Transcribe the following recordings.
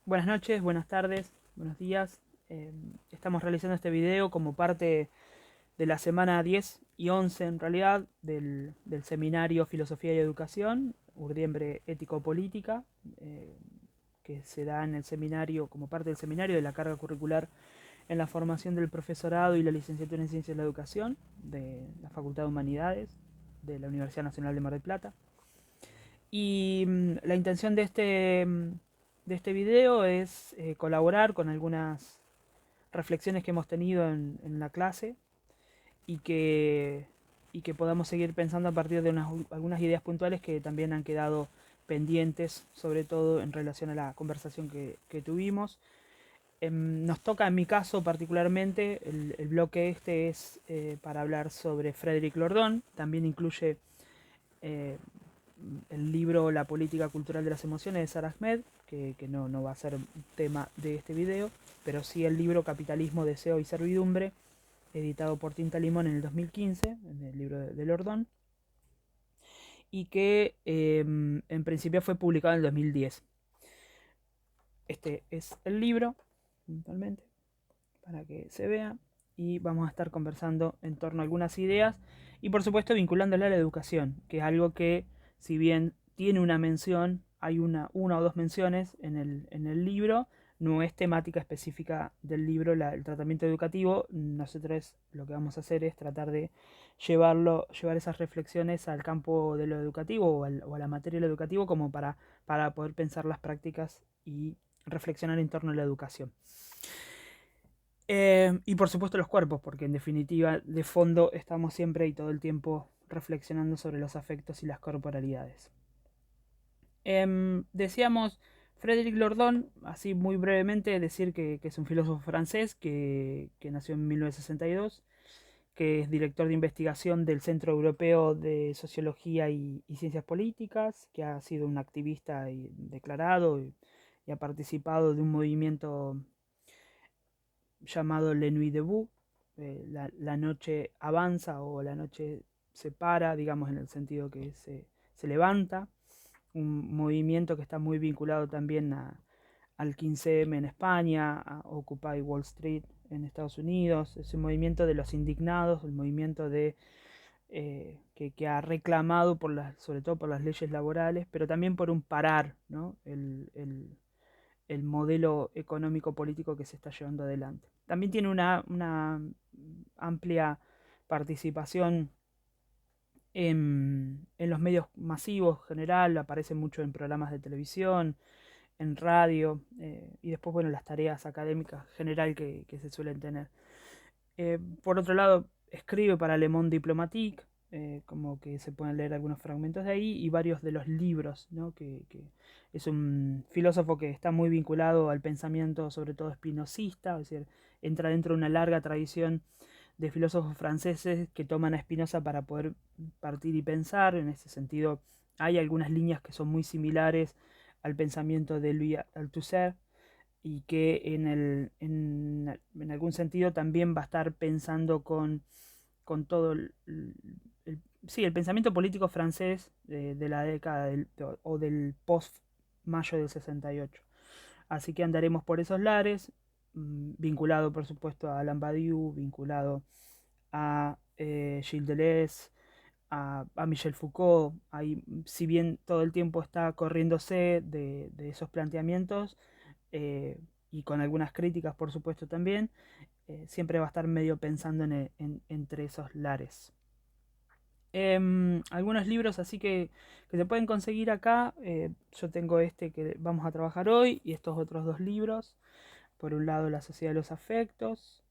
Buenas noches, buenas tardes, buenos días. Estamos realizando este video como parte de la semana 10 y 11 en realidad del seminario Filosofía y Educación, Urdiembre Ético-Política, que se da en el seminario como parte del seminario de la carga curricular en la formación del profesorado y la licenciatura en Ciencias de la Educación de la Facultad de Humanidades de la Universidad Nacional de Mar del Plata. Y la intención de este video es colaborar con algunas reflexiones que hemos tenido en la clase y y que podamos seguir pensando a partir de algunas ideas puntuales que también han quedado pendientes, sobre todo en relación a la conversación que tuvimos. Nos toca, en mi caso particularmente, el bloque este es para hablar sobre Frédéric Lordon, también incluye eh, el libro La política cultural de las emociones de Sarah Ahmed, que no va a ser tema de este video, pero sí el libro Capitalismo, Deseo y Servidumbre, editado por Tinta Limón en el 2015, en el libro de Lordón, y que en principio fue publicado en el 2010. Este es el libro, puntualmente, para que se vea, y vamos a estar conversando en torno a algunas ideas y por supuesto vinculándola a la educación, que es algo que si bien tiene una mención, hay una o dos menciones en el libro, no es temática específica del libro el tratamiento educativo. Nosotros lo que vamos a hacer es tratar de llevar esas reflexiones al campo de lo educativo o a la materia de lo educativo como para poder pensar las prácticas y reflexionar en torno a la educación. Y por supuesto los cuerpos, porque en definitiva, de fondo, estamos siempre y todo el tiempo reflexionando sobre los afectos y las corporalidades. Decíamos, Frédéric Lordon, así muy brevemente, decir que es un filósofo francés que nació en 1962, que es director de investigación del Centro Europeo de Sociología y Ciencias Políticas, que ha sido un activista y declarado y ha participado de un movimiento llamado Le Nuit Debout, la noche avanza o la noche se para, digamos en el sentido que se levanta, un movimiento que está muy vinculado también al 15M en España, a Occupy Wall Street en Estados Unidos, es un movimiento de los indignados, el movimiento que ha reclamado sobre todo por las leyes laborales, pero también por un parar, ¿no? El modelo económico político que se está llevando adelante. También tiene una amplia participación en los medios masivos en general, aparece mucho en programas de televisión, en radio, y después, bueno, las tareas académicas general que se suelen tener. Por otro lado, escribe para Le Monde Diplomatique, como que se pueden leer algunos fragmentos de ahí, y varios de los libros, ¿no? Que es un filósofo que está muy vinculado al pensamiento, sobre todo espinosista, es decir, entra dentro de una larga tradición de filósofos franceses que toman a Spinoza para poder partir y pensar. En ese sentido, hay algunas líneas que son muy similares al pensamiento de Louis Althusser, y que en algún sentido también va a estar pensando con todo sí, el pensamiento político francés de la década o del post-mayo del 68. Así que andaremos por esos lares, vinculado por supuesto a Alain Badiou, vinculado a Gilles Deleuze, a Michel Foucault. Ahí, si bien todo el tiempo está corriéndose de esos planteamientos, eh, y con algunas críticas por supuesto también, siempre va a estar medio pensando entre esos lares. Algunos libros así que se pueden conseguir acá. Yo tengo este que vamos a trabajar hoy y estos otros dos libros. Por un lado, La Sociedad de los Afectos,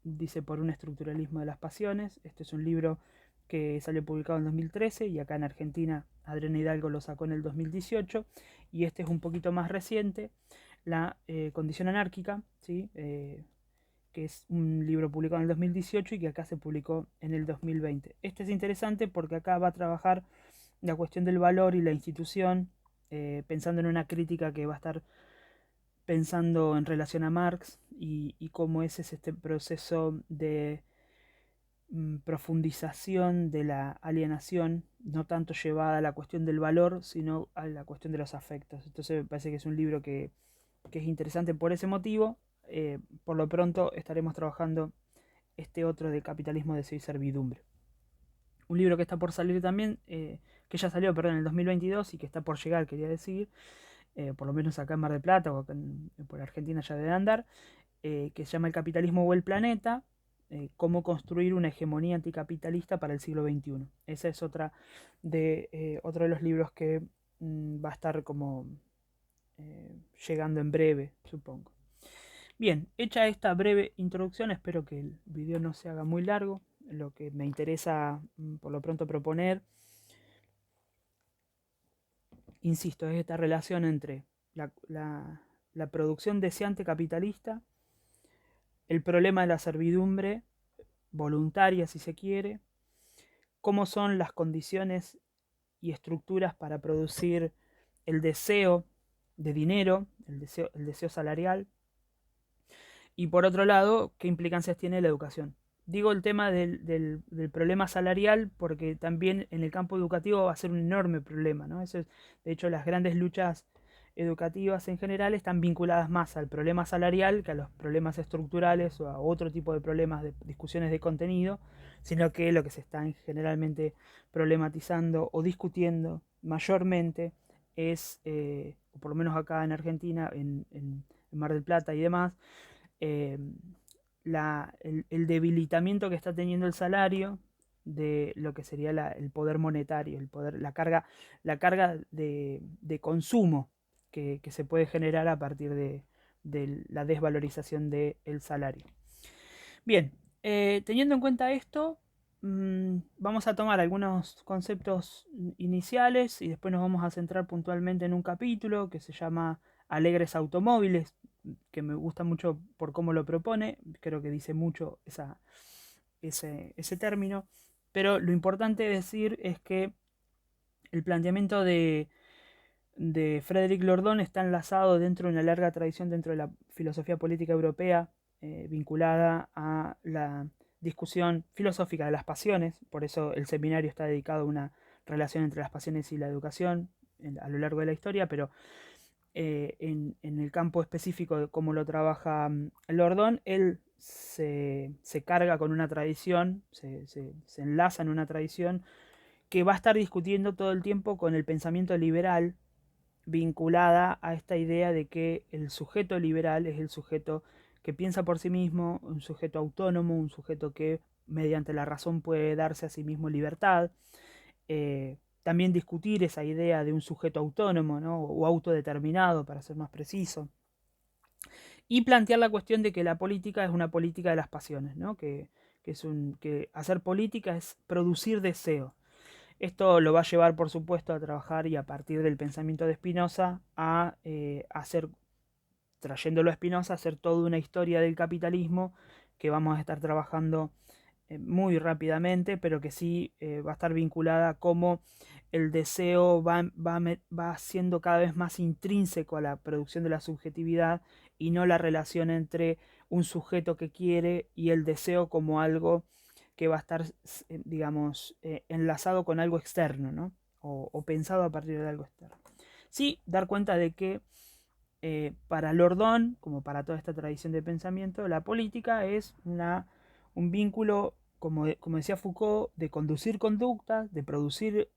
dice por un estructuralismo de las pasiones. Este es un libro que salió publicado en 2013 y acá en Argentina Adriana Hidalgo lo sacó en el 2018. Y este es un poquito más reciente, La Condición Anárquica, ¿sí? Que es un libro publicado en el 2018 y que acá se publicó en el 2020. Este es interesante porque acá va a trabajar la cuestión del valor y la institución, pensando en una crítica que va a estar pensando en relación a Marx y cómo ese es este proceso profundización de la alienación, no tanto llevada a la cuestión del valor, sino a la cuestión de los afectos. Entonces me parece que es un libro que es interesante por ese motivo. Por lo pronto estaremos trabajando este otro de Capitalismo, Deseo y Servidumbre. Un libro que está por salir también, que ya salió, perdón, en el 2022 y que está por llegar, quería decir, por lo menos acá en Mar del Plata o acá por Argentina ya debe andar, que se llama El capitalismo o el planeta, cómo construir una hegemonía anticapitalista para el siglo XXI. Esa es otro de los libros que va a estar como llegando en breve, supongo. Bien, hecha esta breve introducción, espero que el video no se haga muy largo. Lo que me interesa por lo pronto proponer, insisto, es esta relación entre la producción deseante capitalista, el problema de la servidumbre voluntaria, si se quiere, cómo son las condiciones y estructuras para producir el deseo de dinero, el deseo salarial, y por otro lado, qué implicancias tiene la educación. Digo el tema del problema salarial porque también en el campo educativo va a ser un enorme problema, ¿no? Eso es, de hecho, las grandes luchas educativas en general están vinculadas más al problema salarial que a los problemas estructurales o a otro tipo de problemas de discusiones de contenido, sino que lo que se está generalmente problematizando o discutiendo mayormente es, o por lo menos acá en Argentina, en Mar del Plata y demás, eh, el debilitamiento que está teniendo el salario de lo que sería el poder monetario, la carga de consumo que se puede generar a partir de la desvalorización del salario. Bien, teniendo en cuenta esto, vamos a tomar algunos conceptos iniciales y después nos vamos a centrar puntualmente en un capítulo que se llama Alegres Automóviles, que me gusta mucho por cómo lo propone, creo que dice mucho ese término, pero lo importante decir es que el planteamiento de Frédéric Lordon está enlazado dentro de una larga tradición dentro de la filosofía política europea, vinculada a la discusión filosófica de las pasiones, por eso el seminario está dedicado a una relación entre las pasiones y la educación a lo largo de la historia, pero en el campo específico de cómo lo trabaja Lordon, él se carga con una tradición, se enlaza en una tradición que va a estar discutiendo todo el tiempo con el pensamiento liberal, vinculada a esta idea de que el sujeto liberal es el sujeto que piensa por sí mismo, un sujeto autónomo, un sujeto que mediante la razón puede darse a sí mismo libertad. También discutir esa idea de un sujeto autónomo, ¿no? O autodeterminado, para ser más preciso. Y plantear la cuestión de que la política es una política de las pasiones, ¿no? Que hacer política es producir deseo. Esto lo va a llevar, por supuesto, a trabajar y a partir del pensamiento de Spinoza a hacer, trayéndolo a Spinoza, a hacer toda una historia del capitalismo que vamos a estar trabajando muy rápidamente, pero que sí va a estar vinculada a cómo el deseo va siendo cada vez más intrínseco a la producción de la subjetividad y no la relación entre un sujeto que quiere y el deseo como algo que va a estar, digamos, enlazado con algo externo, ¿no? O pensado a partir de algo externo. Sí, dar cuenta de que para Lordon, como para toda esta tradición de pensamiento, la política es un vínculo, como decía Foucault, de conducir conductas, de producir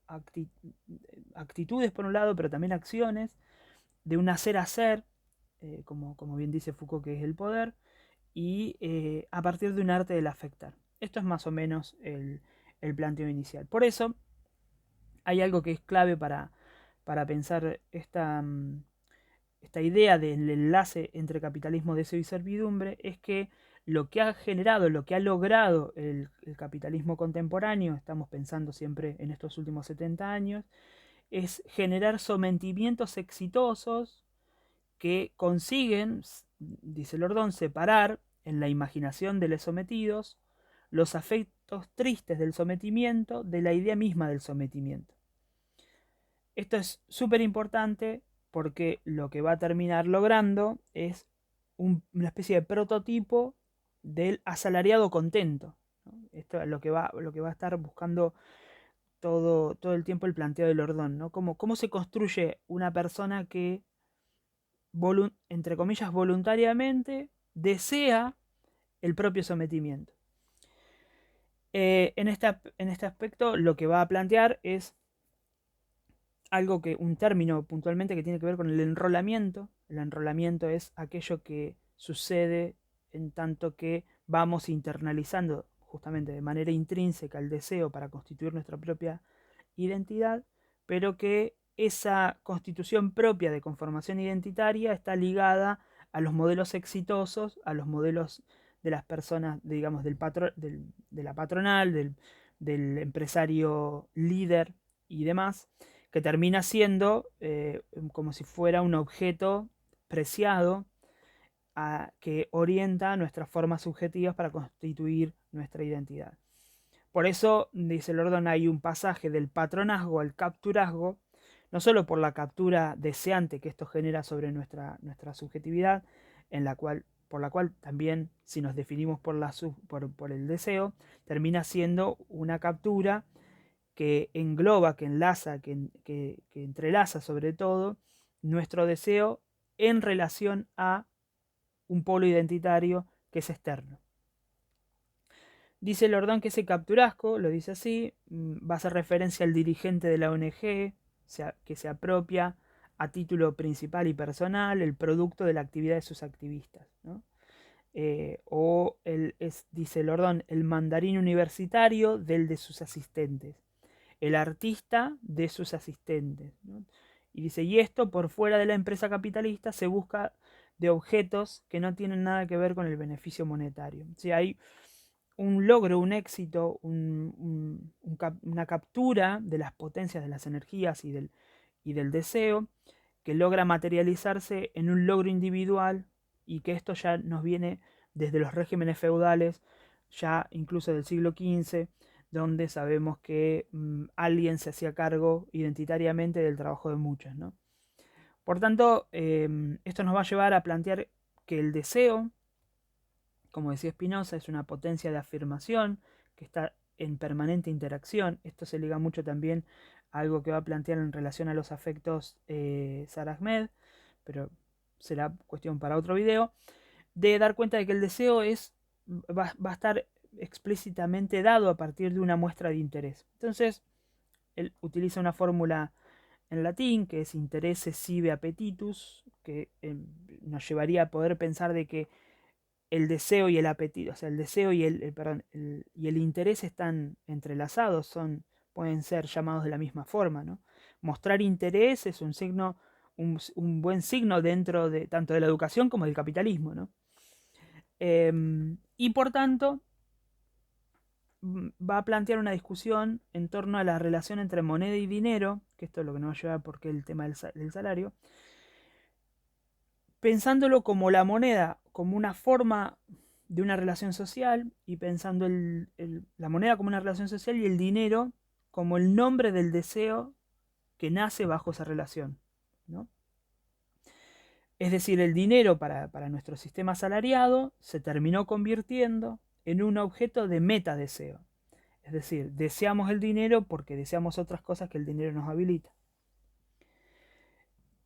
actitudes por un lado, pero también acciones, de un hacer-hacer, como bien dice Foucault, que es el poder, y a partir de un arte del afectar. Esto es más o menos el planteo inicial. Por eso, hay algo que es clave para pensar esta idea del enlace entre capitalismo, deseo y servidumbre, es que lo que ha generado, lo que ha logrado el capitalismo contemporáneo, estamos pensando siempre en estos últimos 70 años, es generar sometimientos exitosos que consiguen, dice Lordon, separar en la imaginación de los sometidos los afectos tristes del sometimiento de la idea misma del sometimiento. Esto es súper importante porque lo que va a terminar logrando es una especie de prototipo del asalariado contento, ¿no? Esto es lo que va a estar buscando todo el tiempo el planteo del Ordón, ¿no? ¿Cómo se construye una persona que, entre comillas, voluntariamente desea el propio sometimiento? En este aspecto lo que va a plantear es un término puntualmente que tiene que ver con el enrolamiento. El enrolamiento es aquello que sucede en tanto que vamos internalizando justamente de manera intrínseca el deseo para constituir nuestra propia identidad, pero que esa constitución propia de conformación identitaria está ligada a los modelos exitosos, a los modelos de las personas, digamos, de la patronal, del empresario líder y demás, que termina siendo como si fuera un objeto preciado que orienta nuestras formas subjetivas para constituir nuestra identidad. Por eso, dice Lordon, hay un pasaje del patronazgo al capturazgo, no solo por la captura deseante que esto genera sobre nuestra subjetividad, por la cual también, si nos definimos por el deseo, termina siendo una captura que engloba, que enlaza, que entrelaza sobre todo nuestro deseo en relación a un polo identitario que es externo. Dice Lordón que ese capturasco, lo dice así, va a hacer referencia al dirigente de la ONG, que se apropia a título principal y personal el producto de la actividad de sus activistas, ¿no? Dice Lordón, el mandarín universitario del de sus asistentes, el artista de sus asistentes, ¿no? Y dice, y esto por fuera de la empresa capitalista se busca de objetos que no tienen nada que ver con el beneficio monetario. O sea, hay un logro, un éxito, una captura de las potencias, de las energías y del deseo, que logra materializarse en un logro individual y que esto ya nos viene desde los regímenes feudales, ya incluso del siglo XV, donde sabemos que alguien se hacía cargo identitariamente del trabajo de muchos, ¿no? Por tanto, esto nos va a llevar a plantear que el deseo, como decía Spinoza, es una potencia de afirmación que está en permanente interacción. Esto se liga mucho también a algo que va a plantear en relación a los afectos Sara Ahmed, pero será cuestión para otro video, de dar cuenta de que el deseo va a estar explícitamente dado a partir de una muestra de interés. Entonces, él utiliza una fórmula en latín que es interesse sive appetitus, que nos llevaría a poder pensar de que el deseo y el apetito, o sea, el deseo y y el interés están entrelazados, pueden ser llamados de la misma forma, ¿no? Mostrar interés es un signo, un buen signo dentro de tanto de la educación como del capitalismo, ¿no? Y por tanto, va a plantear una discusión en torno a la relación entre moneda y dinero, que esto es lo que nos va a llevar porque el tema del salario, pensándolo como la moneda, como una forma de una relación social, y pensando la moneda como una relación social y el dinero como el nombre del deseo que nace bajo esa relación, ¿no? Es decir, el dinero para nuestro sistema asalariado se terminó convirtiendo en un objeto de metadeseo. Es decir, deseamos el dinero porque deseamos otras cosas que el dinero nos habilita.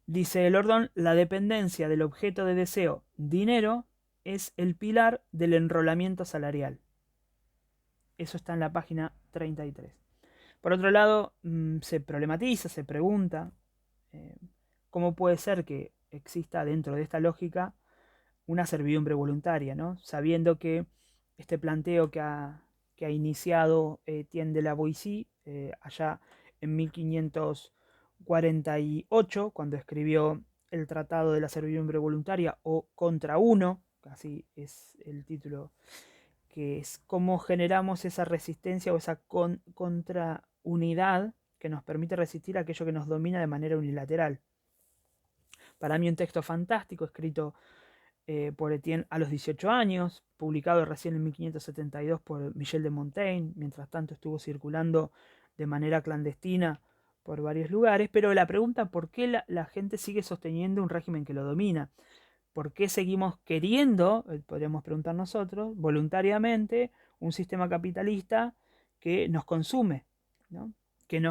Dice Lordon, la dependencia del objeto de deseo, dinero, es el pilar del enrolamiento salarial. Eso está en la página 33. Por otro lado, se problematiza, se pregunta cómo puede ser que exista dentro de esta lógica una servidumbre voluntaria, ¿no? Sabiendo que este planteo que ha iniciado Etienne de la Boétie allá en 1548, cuando escribió el Tratado de la Servidumbre Voluntaria o Contra Uno, así es el título, que es cómo generamos esa resistencia o esa contraunidad que nos permite resistir a aquello que nos domina de manera unilateral. Para mí un texto fantástico, escrito por Etienne a los 18 años, publicado recién en 1572 por Michel de Montaigne, mientras tanto estuvo circulando de manera clandestina por varios lugares, pero la pregunta por qué la gente sigue sosteniendo un régimen que lo domina, por qué seguimos queriendo, podríamos preguntar nosotros, voluntariamente, un sistema capitalista que nos consume, ¿no? Que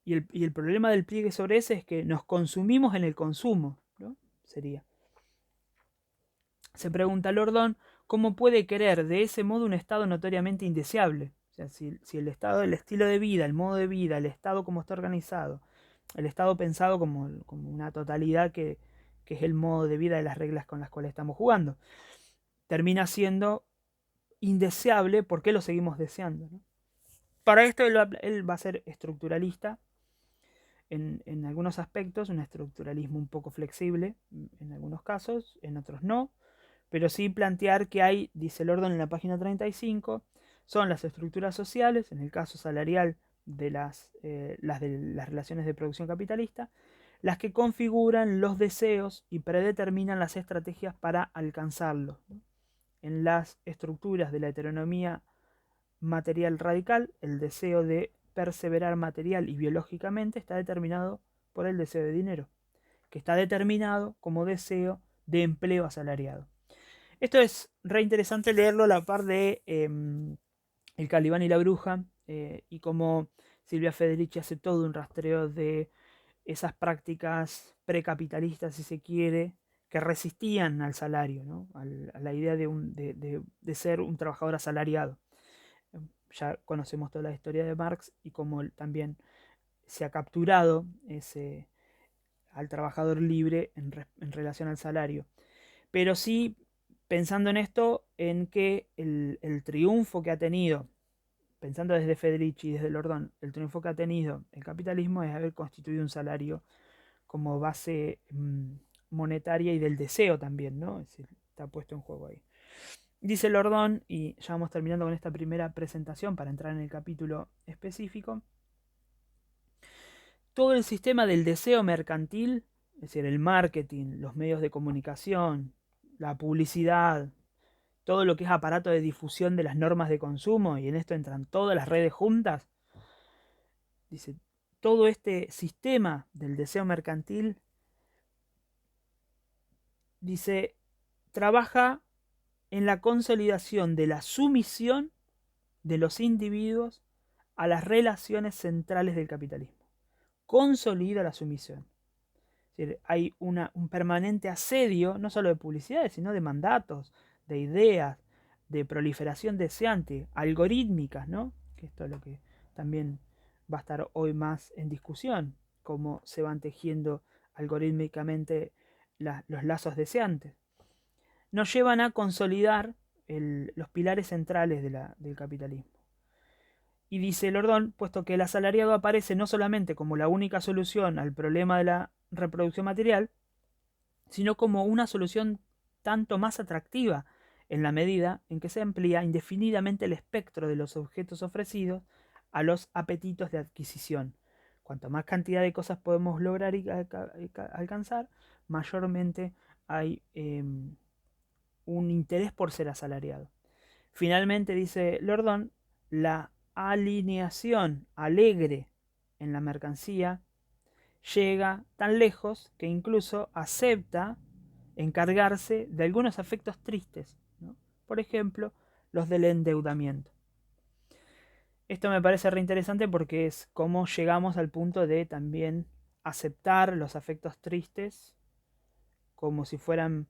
y el problema del pliegue sobre ese es que nos consumimos en el consumo, ¿no? Sería. Se pregunta Lordon cómo puede querer de ese modo un estado notoriamente indeseable. O sea, si el estado, el estilo de vida, el modo de vida, el estado como está organizado, el estado pensado como una totalidad que es el modo de vida de las reglas con las cuales estamos jugando, termina siendo indeseable, ¿por qué lo seguimos deseando? ¿No? Para esto él va a ser estructuralista en algunos aspectos, un estructuralismo un poco flexible en algunos casos, en otros no, pero sí plantear que hay, dice Lordon en la página 35, son las estructuras sociales, en el caso salarial de las relaciones de producción capitalista, las que configuran los deseos y predeterminan las estrategias para alcanzarlos. ¿No? En las estructuras de la heteronomía material radical, el deseo de perseverar material y biológicamente está determinado por el deseo de dinero, que está determinado como deseo de empleo asalariado. Esto es re interesante leerlo a la par de El Calibán y la Bruja, y cómo Silvia Federici hace todo un rastreo de esas prácticas precapitalistas, si se quiere, que resistían al salario, ¿no? A la idea de ser un trabajador asalariado. Ya conocemos toda la historia de Marx y cómo también se ha capturado al trabajador libre en relación al salario. Pero sí, pensando en esto, en que el triunfo que ha tenido, pensando desde Federici y desde Lordon, el triunfo que ha tenido el capitalismo es haber constituido un salario como base monetaria y del deseo también, ¿no? Es decir, está puesto en juego ahí. Dice Lordon, y ya vamos terminando con esta primera presentación para entrar en el capítulo específico, todo el sistema del deseo mercantil, es decir, el marketing, los medios de comunicación, la publicidad, todo lo que es aparato de difusión de las normas de consumo, y en esto entran todas las redes juntas, dice, todo este sistema del deseo mercantil, dice, trabaja en la consolidación de la sumisión de los individuos a las relaciones centrales del capitalismo. Consolida la sumisión. Es decir, hay un permanente asedio, no solo de publicidades, sino de mandatos, de ideas, de proliferación deseante, algorítmicas, ¿no? Que esto es lo que también va a estar hoy más en discusión, cómo se van tejiendo algorítmicamente los lazos deseantes. Nos llevan a consolidar los pilares centrales del capitalismo. Y dice Lordon, puesto que el asalariado aparece no solamente como la única solución al problema de la reproducción material, sino como una solución tanto más atractiva en la medida en que se amplía indefinidamente el espectro de los objetos ofrecidos a los apetitos de adquisición. Cuanto más cantidad de cosas podemos lograr y alcanzar, mayormente hay un interés por ser asalariado. Finalmente, dice Lordon, la alineación alegre en la mercancía llega tan lejos que incluso acepta encargarse de algunos afectos tristes, ¿no? Por ejemplo, los del endeudamiento. Esto me parece reinteresante porque es cómo llegamos al punto de también aceptar los afectos tristes como si fueran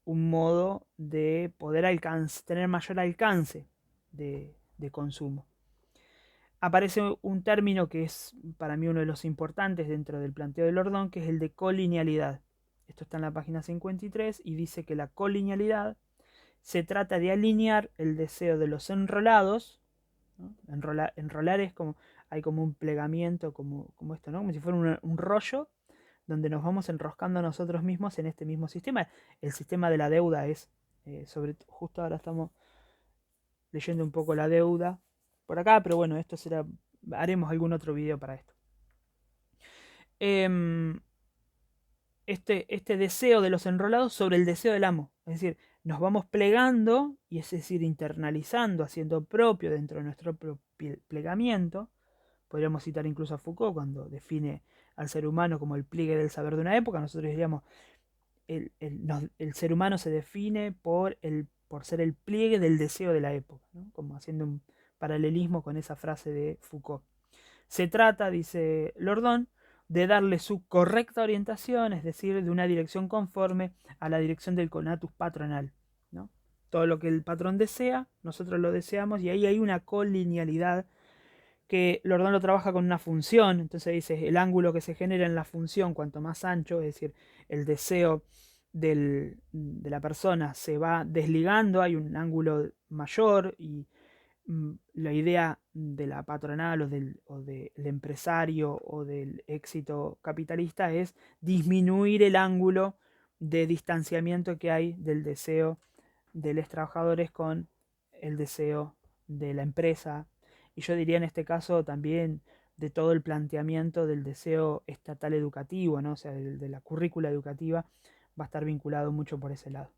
un modo de poder tener mayor alcance de consumo. Aparece un término que es para mí uno de los importantes dentro del planteo de Lordon, que es el de colinealidad. Esto está en la página 53 y dice que la colinealidad se trata de alinear el deseo de los enrolados, ¿no? Enrolar es como, hay como un plegamiento, como esto, ¿no? Como si fuera un rollo donde nos vamos enroscando nosotros mismos en este mismo sistema. El sistema de la deuda es, justo ahora estamos leyendo un poco la deuda por acá, pero bueno, esto será, haremos algún otro video para esto. Este deseo de los enrolados sobre el deseo del amo, es decir, nos vamos plegando, y es decir, internalizando, haciendo propio dentro de nuestro plegamiento. Podríamos citar incluso a Foucault cuando define al ser humano como el pliegue del saber de una época. Nosotros diríamos, el ser humano se define por el por ser el pliegue del deseo de la época, ¿no? Como haciendo un paralelismo con esa frase de Foucault. Se trata, dice Lordon, de darle su correcta orientación, es decir, de una dirección conforme a la dirección del conatus patronal, ¿no? Todo lo que el patrón desea, nosotros lo deseamos, y ahí hay una colinealidad que Lordon lo trabaja con una función. Entonces dice, el ángulo que se genera en la función, cuanto más ancho, es decir, el deseo de la persona se va desligando, hay un ángulo mayor, y la idea de la patronal o del empresario o del éxito capitalista es disminuir el ángulo de distanciamiento que hay del deseo de los trabajadores con el deseo de la empresa. Y yo diría en este caso también de todo el planteamiento del deseo estatal educativo, ¿no? O sea, de la currícula educativa va a estar vinculado mucho por ese lado.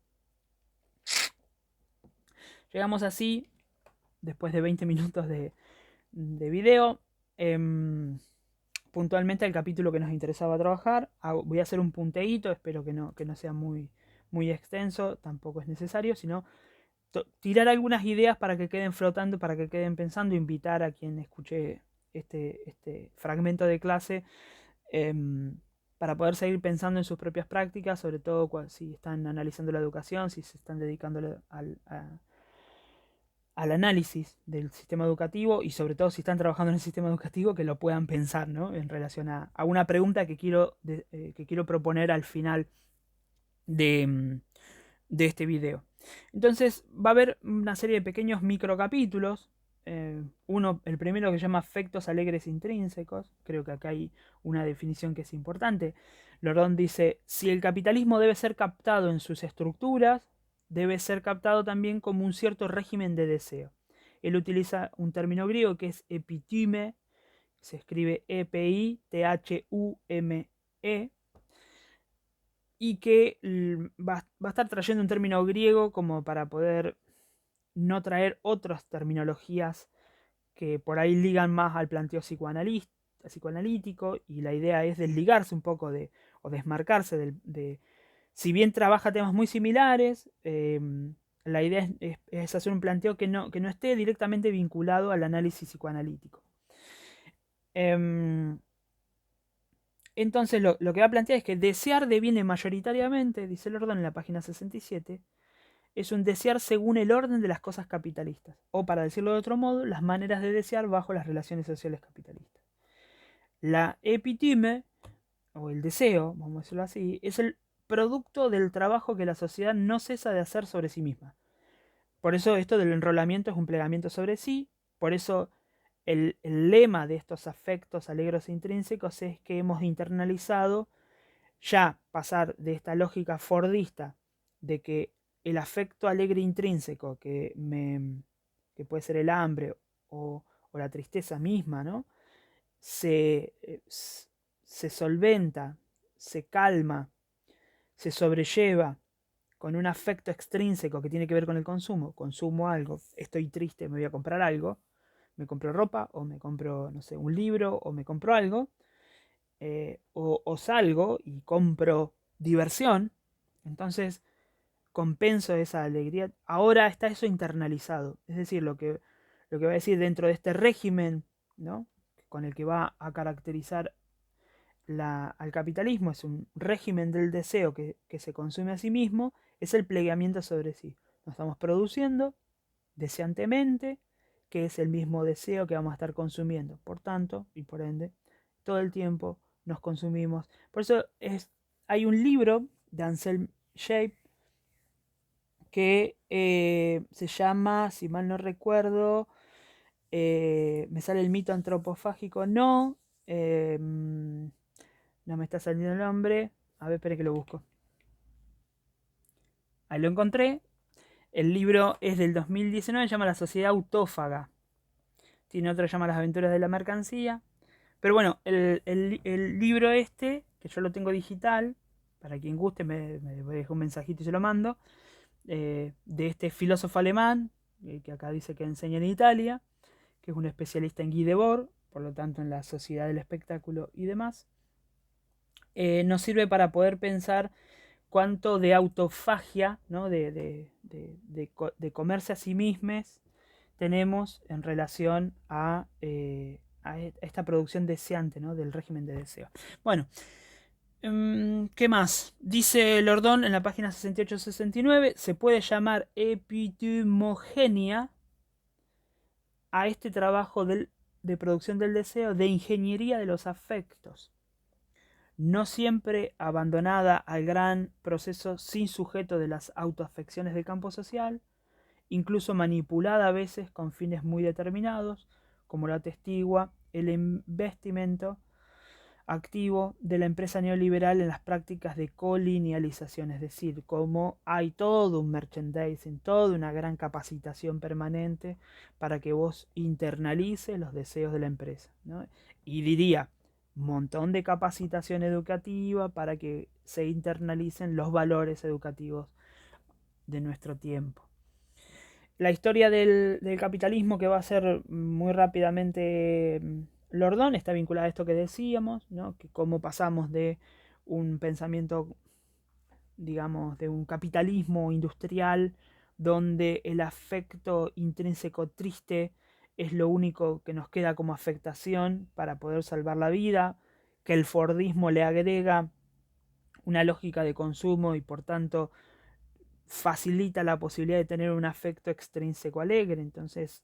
Llegamos así, después de 20 minutos de video, puntualmente al capítulo que nos interesaba trabajar. Voy a hacer un punteíto, espero que no sea muy, muy extenso, tampoco es necesario, sino tirar algunas ideas para que queden flotando, para que queden pensando, invitar a quien escuche este fragmento de clase para poder seguir pensando en sus propias prácticas, sobre todo si están analizando la educación, si se están dedicando al análisis del sistema educativo, y sobre todo si están trabajando en el sistema educativo, que lo puedan pensar, ¿no? En relación a una pregunta que quiero proponer al final de este video. Entonces va a haber una serie de pequeños microcapítulos. El primero, que se llama afectos alegres intrínsecos. Creo que acá hay una definición que es importante. Lordon dice, si el capitalismo debe ser captado en sus estructuras, debe ser captado también como un cierto régimen de deseo. Él utiliza un término griego que es epithyme, se escribe Epithume, y que va a estar trayendo un término griego como para poder no traer otras terminologías que por ahí ligan más al planteo psicoanalítico, y la idea es desligarse un poco o desmarcarse si bien trabaja temas muy similares, la idea es hacer un planteo que no esté directamente vinculado al análisis psicoanalítico. Entonces lo que va a plantear es que desear deviene mayoritariamente, dice Lordon en la página 67, es un desear según el orden de las cosas capitalistas, o para decirlo de otro modo, las maneras de desear bajo las relaciones sociales capitalistas. La epitime, o el deseo, vamos a decirlo así, es el producto del trabajo que la sociedad no cesa de hacer sobre sí misma. Por eso esto del enrolamiento es un plegamiento sobre sí, por eso el lema de estos afectos alegres e intrínsecos es que hemos internalizado ya pasar de esta lógica fordista de que el afecto alegre intrínseco, que puede ser el hambre o la tristeza misma, ¿no? se solventa, se calma, se sobrelleva con un afecto extrínseco que tiene que ver con el consumo. Consumo algo, estoy triste, me voy a comprar algo, me compro ropa, o me compro, no sé, un libro, o me compro algo, o salgo y compro diversión. Entonces compenso esa alegría. Ahora está eso internalizado. Es decir, lo que va a decir dentro de este régimen, ¿no? Con el que va a caracterizar al capitalismo, es un régimen del deseo que se consume a sí mismo, es el plegamiento sobre sí. Nos estamos produciendo deseantemente, que es el mismo deseo que vamos a estar consumiendo. Por tanto, y por ende, todo el tiempo nos consumimos. Por eso hay un libro de Anselm Shape que se llama, si mal no recuerdo, me sale el mito antropofágico, no me está saliendo el nombre, a ver, espere que lo busco. Ahí lo encontré. El libro es del 2019, se llama La Sociedad Autófaga. Tiene otro que se llama Las Aventuras de la Mercancía. Pero bueno, el libro este, que yo lo tengo digital, para quien guste me deja un mensajito y se lo mando, de este filósofo alemán, que acá dice que enseña en Italia, que es un especialista en Guy Debord, por lo tanto en la sociedad del espectáculo y demás, nos sirve para poder pensar cuánto de autofagia, ¿no? De comerse a sí mismos tenemos en relación a esta producción deseante, ¿no? Del régimen de deseo. Bueno, ¿qué más? Dice Lordon en la página 68-69, se puede llamar epitimogenia a este trabajo de producción del deseo de ingeniería de los afectos, no siempre abandonada al gran proceso sin sujeto de las autoafecciones del campo social, incluso manipulada a veces con fines muy determinados, como lo atestigua el investimento activo de la empresa neoliberal en las prácticas de colonialización, es decir, como hay todo un merchandising, toda una gran capacitación permanente para que vos internalices los deseos de la empresa, ¿no? Y diría, un montón de capacitación educativa para que se internalicen los valores educativos de nuestro tiempo. La historia del capitalismo, que va a ser muy rápidamente Lordon, está vinculada a esto que decíamos, ¿no? Que cómo pasamos de un pensamiento, digamos, de un capitalismo industrial donde el afecto intrínseco triste es lo único que nos queda como afectación para poder salvar la vida, que el Fordismo le agrega una lógica de consumo y por tanto facilita la posibilidad de tener un afecto extrínseco alegre. Entonces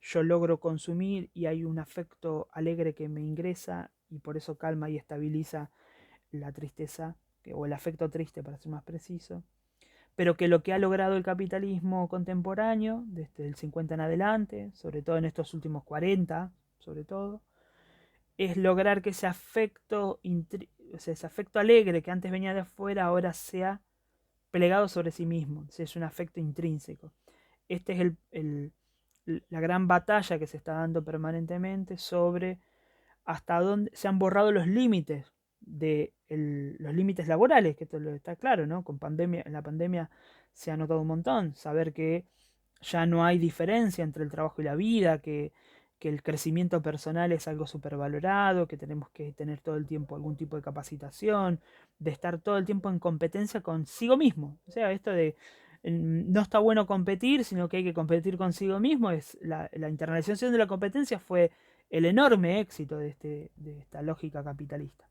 yo logro consumir y hay un afecto alegre que me ingresa y por eso calma y estabiliza la tristeza, o el afecto triste para ser más preciso. Pero que lo que ha logrado el capitalismo contemporáneo, desde el 50 en adelante, sobre todo en estos últimos 40, sobre todo, es lograr que ese afecto, o sea, ese afecto alegre que antes venía de afuera, ahora sea plegado sobre sí mismo, es un afecto intrínseco. Este es la gran batalla que se está dando permanentemente sobre hasta dónde se han borrado los límites los límites laborales, que esto está claro, ¿no? En la pandemia se ha notado un montón, saber que ya no hay diferencia entre el trabajo y la vida, que el crecimiento personal es algo supervalorado, que tenemos que tener todo el tiempo algún tipo de capacitación, de estar todo el tiempo en competencia consigo mismo. O sea, esto de no está bueno competir, sino que hay que competir consigo mismo. La internalización de la competencia fue el enorme éxito de esta lógica capitalista.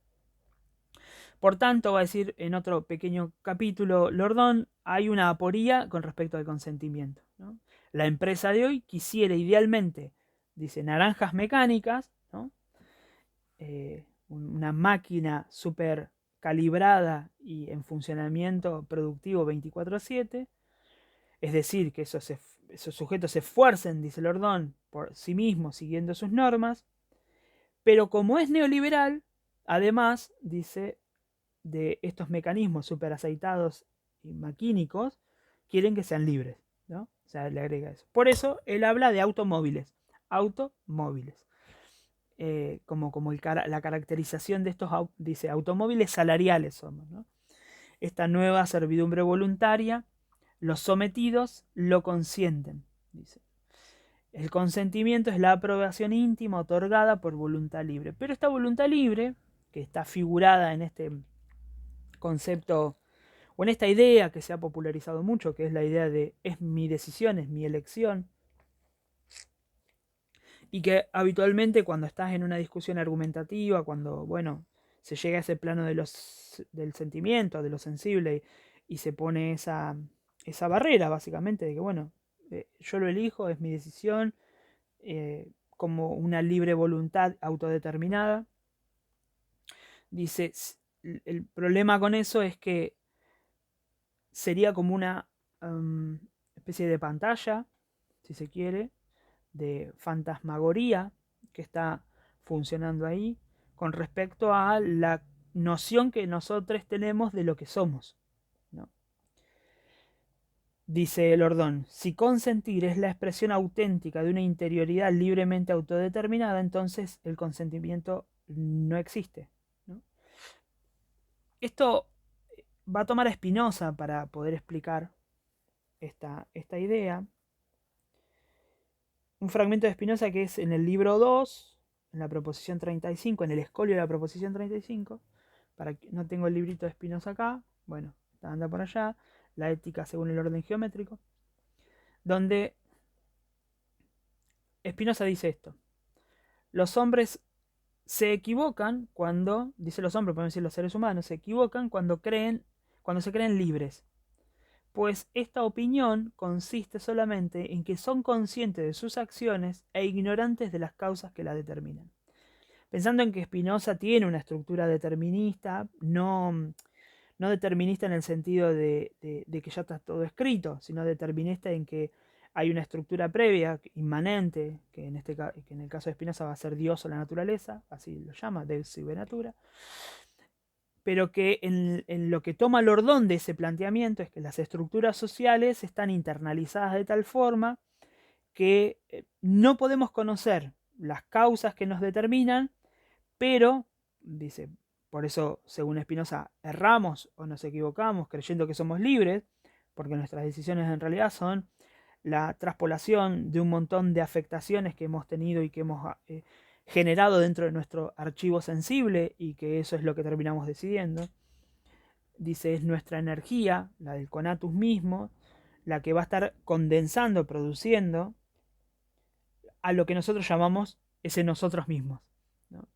Por tanto, va a decir en otro pequeño capítulo Lordon, hay una aporía con respecto al consentimiento, ¿no? La empresa de hoy quisiera idealmente, dice, naranjas mecánicas, ¿no? Una máquina súper calibrada y en funcionamiento productivo 24/7, es decir, que esos sujetos se esfuercen, dice Lordon, por sí mismos siguiendo sus normas, pero como es neoliberal, además, dice, de estos mecanismos super aceitados y maquínicos, quieren que sean libres, ¿no? O sea, le agrega eso. Por eso él habla de automóviles. Automóviles. Como la caracterización de estos, dice, automóviles salariales somos, ¿no? Esta nueva servidumbre voluntaria, los sometidos lo consienten, dice. El consentimiento es la aprobación íntima otorgada por voluntad libre. Pero esta voluntad libre, que está figurada en este concepto, o en esta idea que se ha popularizado mucho, que es la idea de es mi decisión, es mi elección, y que habitualmente cuando estás en una discusión argumentativa, cuando, bueno, se llega a ese plano del sentimiento, de lo sensible, y se pone esa barrera, básicamente, de que, bueno, yo lo elijo, es mi decisión, como una libre voluntad autodeterminada. Dice, el problema con eso es que sería como una especie de pantalla, si se quiere, de fantasmagoría que está funcionando ahí con respecto a la noción que nosotros tenemos de lo que somos, ¿no? Dice Lordon, si consentir es la expresión auténtica de una interioridad libremente autodeterminada, entonces el consentimiento no existe, ¿no? Esto va a tomar a Spinoza para poder explicar esta idea. Un fragmento de Spinoza que es en el libro 2, en la proposición 35, en el escolio de la proposición 35. No tengo el librito de Spinoza acá. Bueno, anda por allá, la ética según el orden geométrico, donde Spinoza dice esto: los hombres se equivocan cuando, dice los hombres, podemos decir los seres humanos, se equivocan cuando se creen libres, pues esta opinión consiste solamente en que son conscientes de sus acciones e ignorantes de las causas que las determinan. Pensando en que Spinoza tiene una estructura determinista, no determinista en el sentido de que ya está todo escrito, sino determinista en que hay una estructura previa, inmanente, que en el caso de Spinoza va a ser Dios o la naturaleza, así lo llama, Deus sive natura, pero que en lo que toma Lordón de ese planteamiento es que las estructuras sociales están internalizadas de tal forma que no podemos conocer las causas que nos determinan, pero, dice, por eso, según Spinoza, erramos o nos equivocamos creyendo que somos libres, porque nuestras decisiones en realidad son la traspolación de un montón de afectaciones que hemos tenido y que hemos generado dentro de nuestro archivo sensible, y que eso es lo que terminamos decidiendo. Dice, es nuestra energía, la del conatus mismo, la que va a estar condensando, produciendo a lo que nosotros llamamos ese nosotros mismos, ¿no?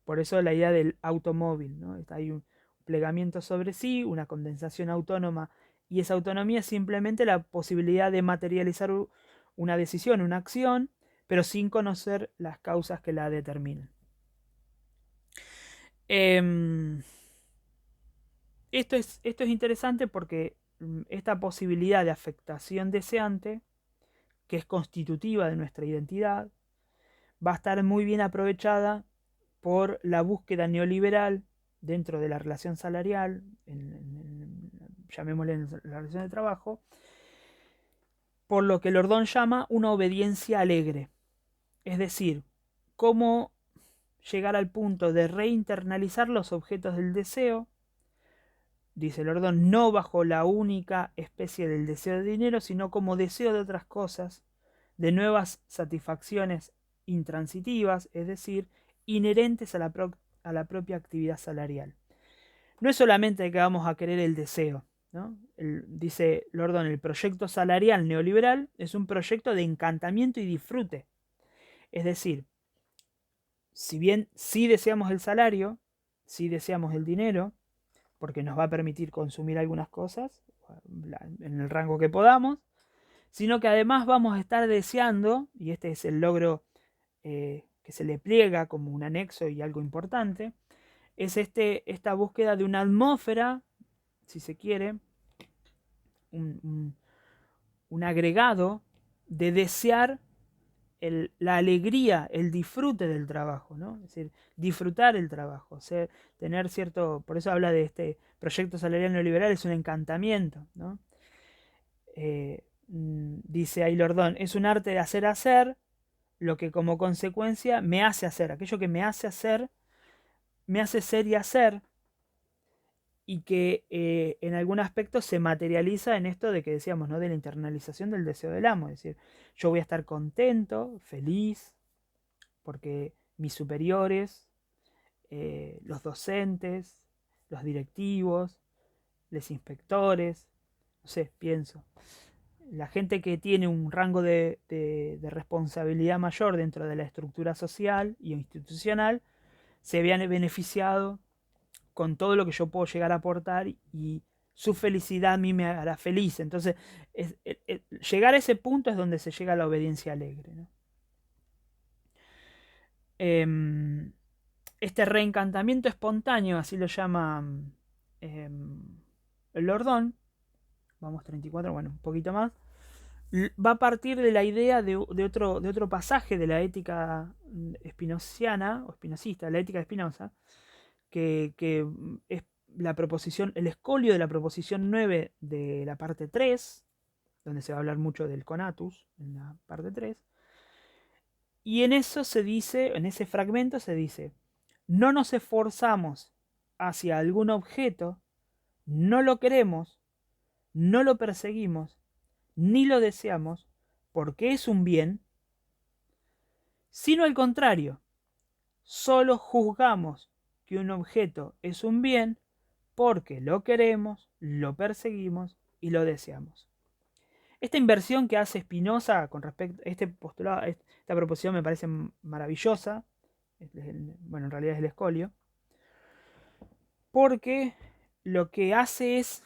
Por eso la idea del automóvil, ¿no? Hay un plegamiento sobre sí, una condensación autónoma, y esa autonomía es simplemente la posibilidad de materializar una decisión, una acción, pero sin conocer las causas que la determinan. Esto es interesante porque esta posibilidad de afectación deseante, que es constitutiva de nuestra identidad, va a estar muy bien aprovechada por la búsqueda neoliberal dentro de la relación salarial, llamémosle en la relación de trabajo, por lo que Lordón llama una obediencia alegre. Es decir, cómo llegar al punto de reinternalizar los objetos del deseo, dice Lordón, no bajo la única especie del deseo de dinero, sino como deseo de otras cosas, de nuevas satisfacciones intransitivas, es decir, inherentes a la propia actividad salarial. No es solamente que vamos a querer el deseo, ¿no? Dice Lordón, el proyecto salarial neoliberal es un proyecto de encantamiento y disfrute. Es decir, si bien sí deseamos el salario, sí deseamos el dinero, porque nos va a permitir consumir algunas cosas en el rango que podamos, sino que además vamos a estar deseando, y este es el logro que se le pliega como un anexo y algo importante, es esta búsqueda de una atmósfera, si se quiere, un agregado de desear la alegría, el disfrute del trabajo, ¿no? Es decir, disfrutar el trabajo, tener cierto, por eso habla de este proyecto salarial neoliberal, es un encantamiento, ¿no? Dice ahí Lordón, es un arte de hacer lo que como consecuencia me hace hacer, aquello que me hace hacer, me hace ser y hacer, y que en algún aspecto se materializa en esto de que decíamos, ¿no? De la internalización del deseo del amo. Es decir, yo voy a estar contento, feliz, porque mis superiores, los docentes, los directivos, los inspectores, no sé, pienso, la gente que tiene un rango de responsabilidad mayor dentro de la estructura social y institucional, se vean beneficiado con todo lo que yo puedo llegar a aportar, y su felicidad a mí me hará feliz. Entonces, llegar a ese punto es donde se llega a la obediencia alegre, ¿no? Este reencantamiento espontáneo, así lo llama Lordón, vamos 34, bueno, un poquito más, va a partir de la idea de otro pasaje de la ética spinociana, o spinocista, la ética de Spinoza, que es la proposición, el escolio de la proposición 9 de la parte 3, donde se va a hablar mucho del conatus, en la parte 3, y en eso se dice, en ese fragmento se dice, no nos esforzamos hacia algún objeto, no lo queremos, no lo perseguimos, ni lo deseamos, porque es un bien, sino al contrario, solo juzgamos que un objeto es un bien porque lo queremos, lo perseguimos y lo deseamos. Esta inversión que hace Spinoza con respecto a este postulado, esta proposición me parece maravillosa. Bueno, en realidad es el Escolio, porque lo que hace es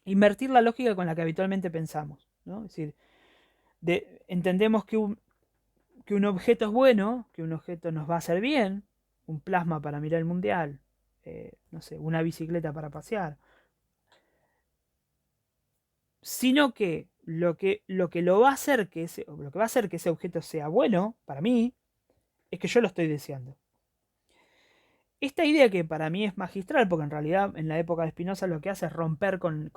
invertir la lógica con la que habitualmente pensamos, ¿no? Es decir, entendemos que un objeto es bueno, que un objeto nos va a hacer bien, un plasma para mirar el mundial, no sé, una bicicleta para pasear, sino que lo va a hacer lo que va a hacer que ese objeto sea bueno para mí es que yo lo estoy deseando. Esta idea que para mí es magistral, porque en realidad en la época de Spinoza lo que hace es romper con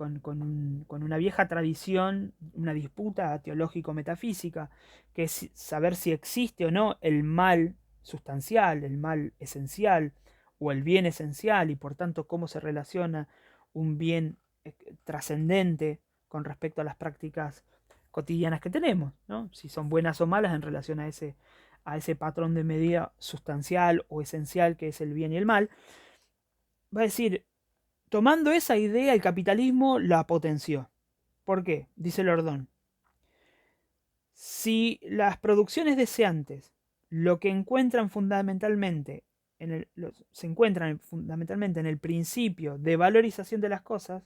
una vieja tradición, una disputa teológico-metafísica, que es saber si existe o no el mal sustancial, el mal esencial, o el bien esencial, y por tanto cómo se relaciona un bien trascendente con respecto a las prácticas cotidianas que tenemos, ¿no? Si son buenas o malas en relación a ese patrón de medida sustancial o esencial que es el bien y el mal. Va a decir, tomando esa idea, el capitalismo la potenció. ¿Por qué? Dice Lordón. Si las producciones deseantes lo que encuentran fundamentalmente se encuentran fundamentalmente en el principio de valorización de las cosas,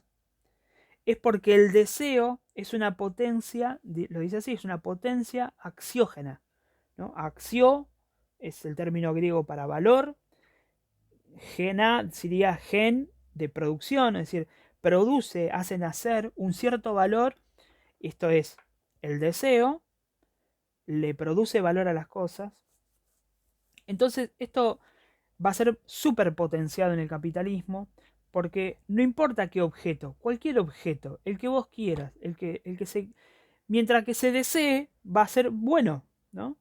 es porque el deseo es una potencia, lo dice así, es una potencia axiógena, ¿no? Axio es el término griego para valor, gena sería gen de producción, es decir, produce, hace nacer un cierto valor, esto es, el deseo, le produce valor a las cosas. Entonces, esto va a ser súper potenciado en el capitalismo, porque no importa qué objeto, cualquier objeto, el que vos quieras, mientras que se desee, va a ser bueno, ¿no?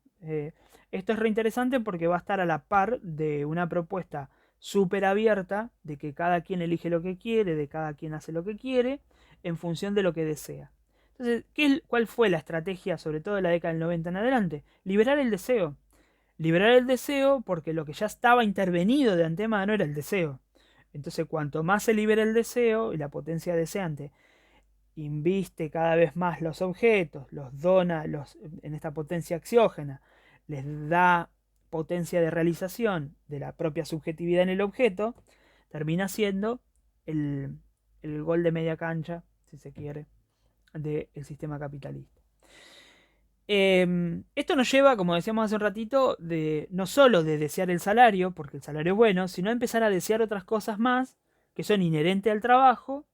Esto es reinteresante porque va a estar a la par de una propuesta súper abierta de que cada quien elige lo que quiere, de cada quien hace lo que quiere, en función de lo que desea. Entonces, ¿cuál fue la estrategia, sobre todo de la década del 90 en adelante? Liberar el deseo. Liberar el deseo porque lo que ya estaba intervenido de antemano era el deseo. Entonces, cuanto más se libera el deseo y la potencia deseante inviste cada vez más los objetos, los dona en esta potencia axiógena, les da potencia de realización de la propia subjetividad en el objeto, termina siendo el gol de media cancha, si se quiere, del sistema capitalista. Esto nos lleva, como decíamos hace un ratito, no solo de desear el salario, porque el salario es bueno, sino a empezar a desear otras cosas más que son inherentes al trabajo,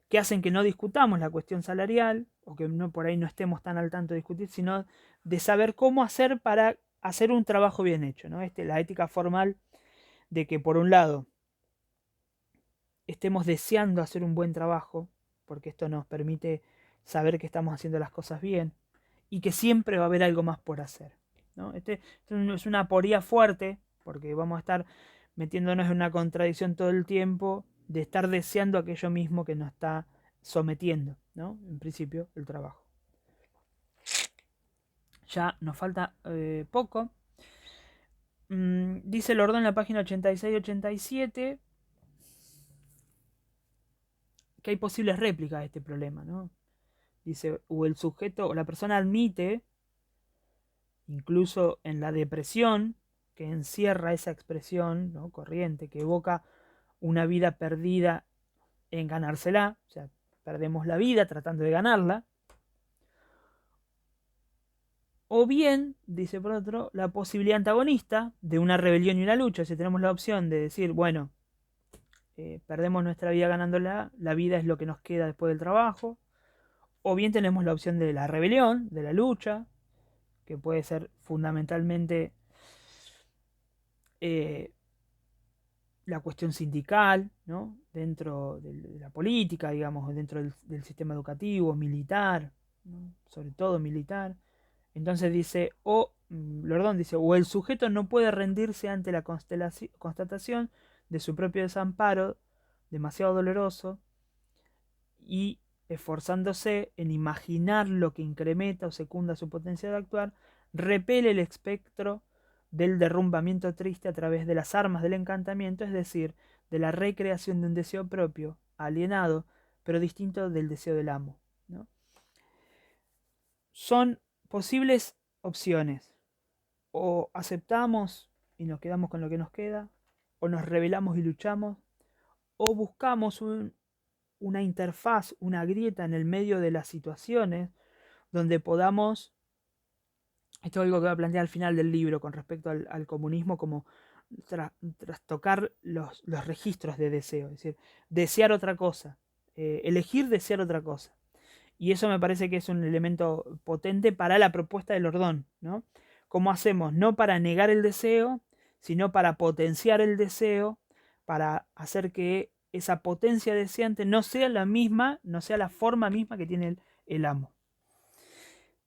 que hacen que no discutamos la cuestión salarial, o que por ahí no estemos tan al tanto de discutir, sino de saber cómo hacer para hacer un trabajo bien hecho, ¿no? La ética formal de que por un lado estemos deseando hacer un buen trabajo, porque esto nos permite saber que estamos haciendo las cosas bien, y que siempre va a haber algo más por hacer, ¿no? Esto es una aporía fuerte, porque vamos a estar metiéndonos en una contradicción todo el tiempo de estar deseando aquello mismo que nos está sometiendo, ¿no? En principio, el trabajo. Ya nos falta poco. Dice Lordón en la página 86-87 que hay posibles réplicas de este problema, ¿no? Dice, o el sujeto o la persona admite, incluso en la depresión, que encierra esa expresión, ¿no?, corriente, que evoca una vida perdida en ganársela, o sea, perdemos la vida tratando de ganarla. O bien, dice por otro, la posibilidad antagonista de una rebelión y una lucha. Si tenemos la opción de decir, bueno, perdemos nuestra vida ganándola, la vida es lo que nos queda después del trabajo. O bien tenemos la opción de la rebelión, de la lucha, que puede ser fundamentalmente la cuestión sindical, ¿no?, dentro de la política, digamos, dentro del sistema educativo, militar, ¿no?, sobre todo militar. Entonces dice, Lordón dice, o el sujeto no puede rendirse ante la constatación de su propio desamparo, demasiado doloroso, y esforzándose en imaginar lo que incrementa o secunda su potencia de actuar, repele el espectro del derrumbamiento triste a través de las armas del encantamiento, es decir, de la recreación de un deseo propio, alienado, pero distinto del deseo del amo, ¿no? Son posibles opciones. O aceptamos y nos quedamos con lo que nos queda, o nos rebelamos y luchamos, o buscamos una interfaz, una grieta en el medio de las situaciones donde podamos, esto es algo que voy a plantear al final del libro con respecto al comunismo, como trastocar los registros de deseo, es decir, desear otra cosa, elegir desear otra cosa. Y eso me parece que es un elemento potente para la propuesta del Ordón, ¿no? ¿Cómo hacemos? No para negar el deseo, sino para potenciar el deseo, para hacer que esa potencia deseante no sea la misma, no sea la forma misma que tiene el amo.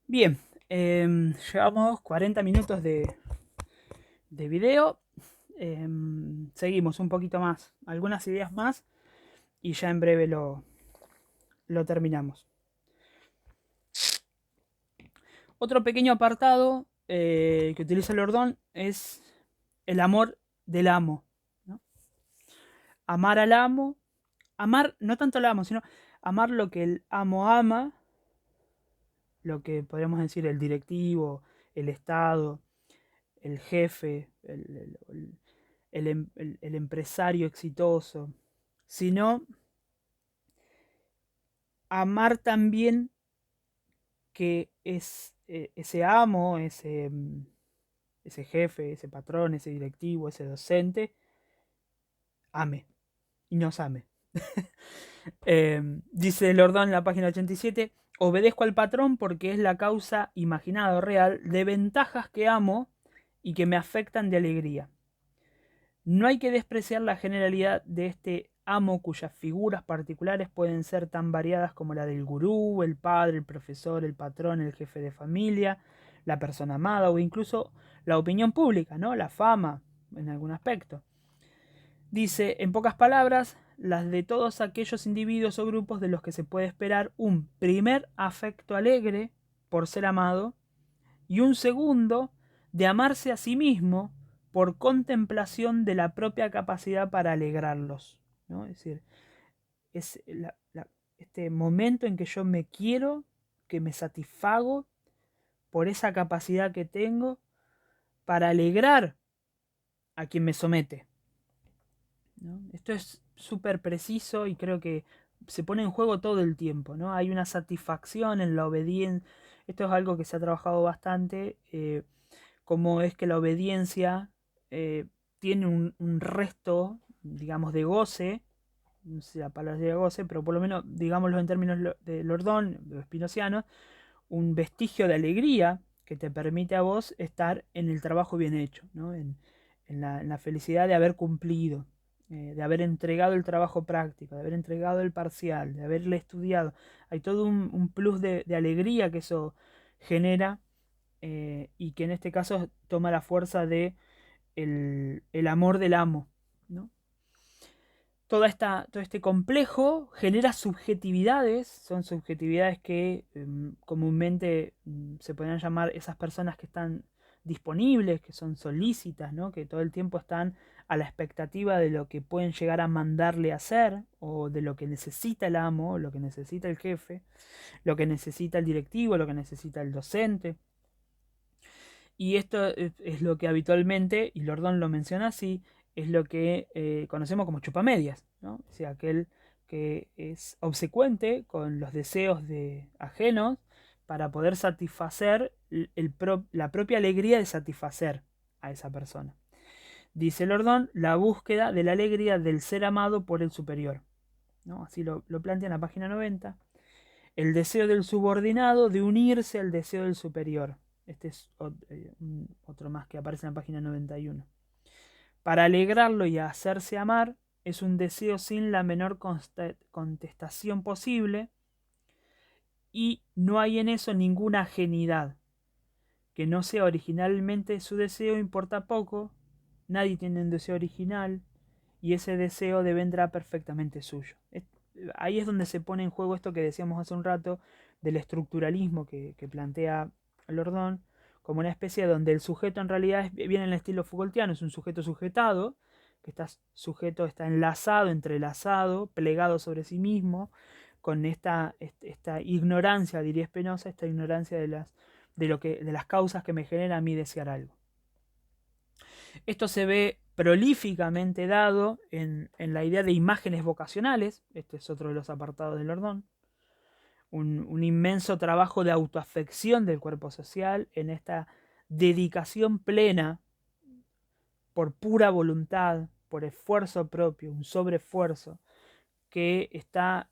Bien, llevamos 40 minutos de video. Seguimos un poquito más, algunas ideas más, y ya en breve lo terminamos. Otro pequeño apartado que utiliza el Ordón es el amor del amo, ¿no? Amar al amo, amar no tanto al amo, sino amar lo que el amo ama, lo que podríamos decir el directivo, el Estado, el jefe, el empresario exitoso, sino amar también que es ese amo, ese jefe, ese patrón, ese directivo, ese docente, ame y nos ame. Dice Lordón en la página 87, obedezco al patrón porque es la causa imaginada o real de ventajas que amo y que me afectan de alegría. No hay que despreciar la generalidad de este amo cuyas figuras particulares pueden ser tan variadas como la del gurú, el padre, el profesor, el patrón, el jefe de familia, la persona amada o incluso la opinión pública, ¿no? La fama en algún aspecto. Dice, en pocas palabras, las de todos aquellos individuos o grupos de los que se puede esperar un primer afecto alegre por ser amado y un segundo de amarse a sí mismo por contemplación de la propia capacidad para alegrarlos, ¿no? Es decir, es este momento en que yo me quiero, que me satisfago por esa capacidad que tengo para alegrar a quien me somete, ¿no? Esto es súper preciso y creo que se pone en juego todo el tiempo, ¿no? Hay una satisfacción en la obediencia. Esto es algo que se ha trabajado bastante, cómo es que la obediencia tiene un resto, digamos, de goce, no sé si la palabra sería goce, pero por lo menos, digámoslo en términos de Lordón, de Spinociano, un vestigio de alegría que te permite a vos estar en el trabajo bien hecho, ¿no? En la felicidad de haber cumplido, de haber entregado el trabajo práctico, de haber entregado el parcial, de haberle estudiado. Hay todo un plus de alegría que eso genera, y que en este caso toma la fuerza de el amor del amo, ¿no? Todo este complejo genera subjetividades, son subjetividades que comúnmente se podrían llamar esas personas que están disponibles, que son solícitas, ¿no? Que todo el tiempo están a la expectativa de lo que pueden llegar a mandarle a hacer, o de lo que necesita el amo, lo que necesita el jefe, lo que necesita el directivo, lo que necesita el docente. Y esto es lo que habitualmente, y Lordón lo menciona así, es lo que conocemos como chupamedias, ¿no? O sea, aquel que es obsecuente con los deseos de ajenos para poder satisfacer la propia alegría de satisfacer a esa persona. Dice Lordón, la búsqueda de la alegría del ser amado por el superior, ¿no? Así lo plantea en la página 90. El deseo del subordinado de unirse al deseo del superior. Este es otro más que aparece en la página 91. Para alegrarlo y hacerse amar es un deseo sin la menor contestación posible, y no hay en eso ninguna ajenidad. Que no sea originalmente su deseo importa poco, nadie tiene un deseo original y ese deseo devendrá perfectamente suyo. Ahí es donde se pone en juego esto que decíamos hace un rato del estructuralismo que plantea Lordón, como una especie donde el sujeto en realidad viene en el estilo Foucaultiano, es un sujeto sujetado que está sujeto, está enlazado, entrelazado, plegado sobre sí mismo, con esta ignorancia, diría Spinoza, esta ignorancia de las causas que me genera a mí desear algo. Esto se ve prolíficamente dado en la idea de imágenes vocacionales. Este es otro de los apartados de Lordon. Un inmenso trabajo de autoafección del cuerpo social en esta dedicación plena por pura voluntad, por esfuerzo propio, un sobreesfuerzo que está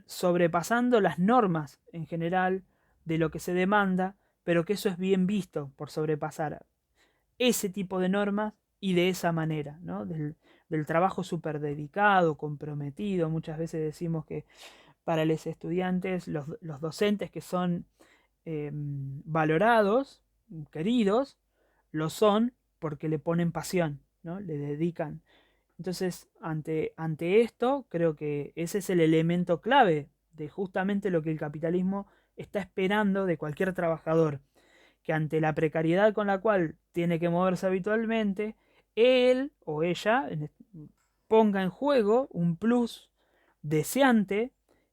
sobrepasando las normas en general de lo que se demanda, pero que eso es bien visto por sobrepasar ese tipo de normas y de esa manera, ¿no? Del trabajo súper dedicado, comprometido. Muchas veces decimos que para los estudiantes, los docentes que son valorados, queridos, lo son porque le ponen pasión, ¿no? Le dedican. Entonces, ante esto, creo que ese es el elemento clave de justamente lo que el capitalismo está esperando de cualquier trabajador, que ante la precariedad con la cual tiene que moverse habitualmente, él o ella ponga en juego un plus deseante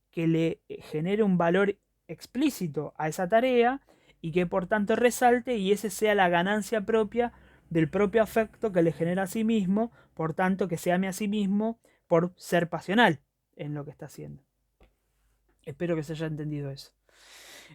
que le genere un valor explícito a esa tarea y que por tanto resalte y ese sea la ganancia propia del propio afecto que le genera a sí mismo, por tanto que se ame a sí mismo por ser pasional en lo que está haciendo. Espero que se haya entendido eso.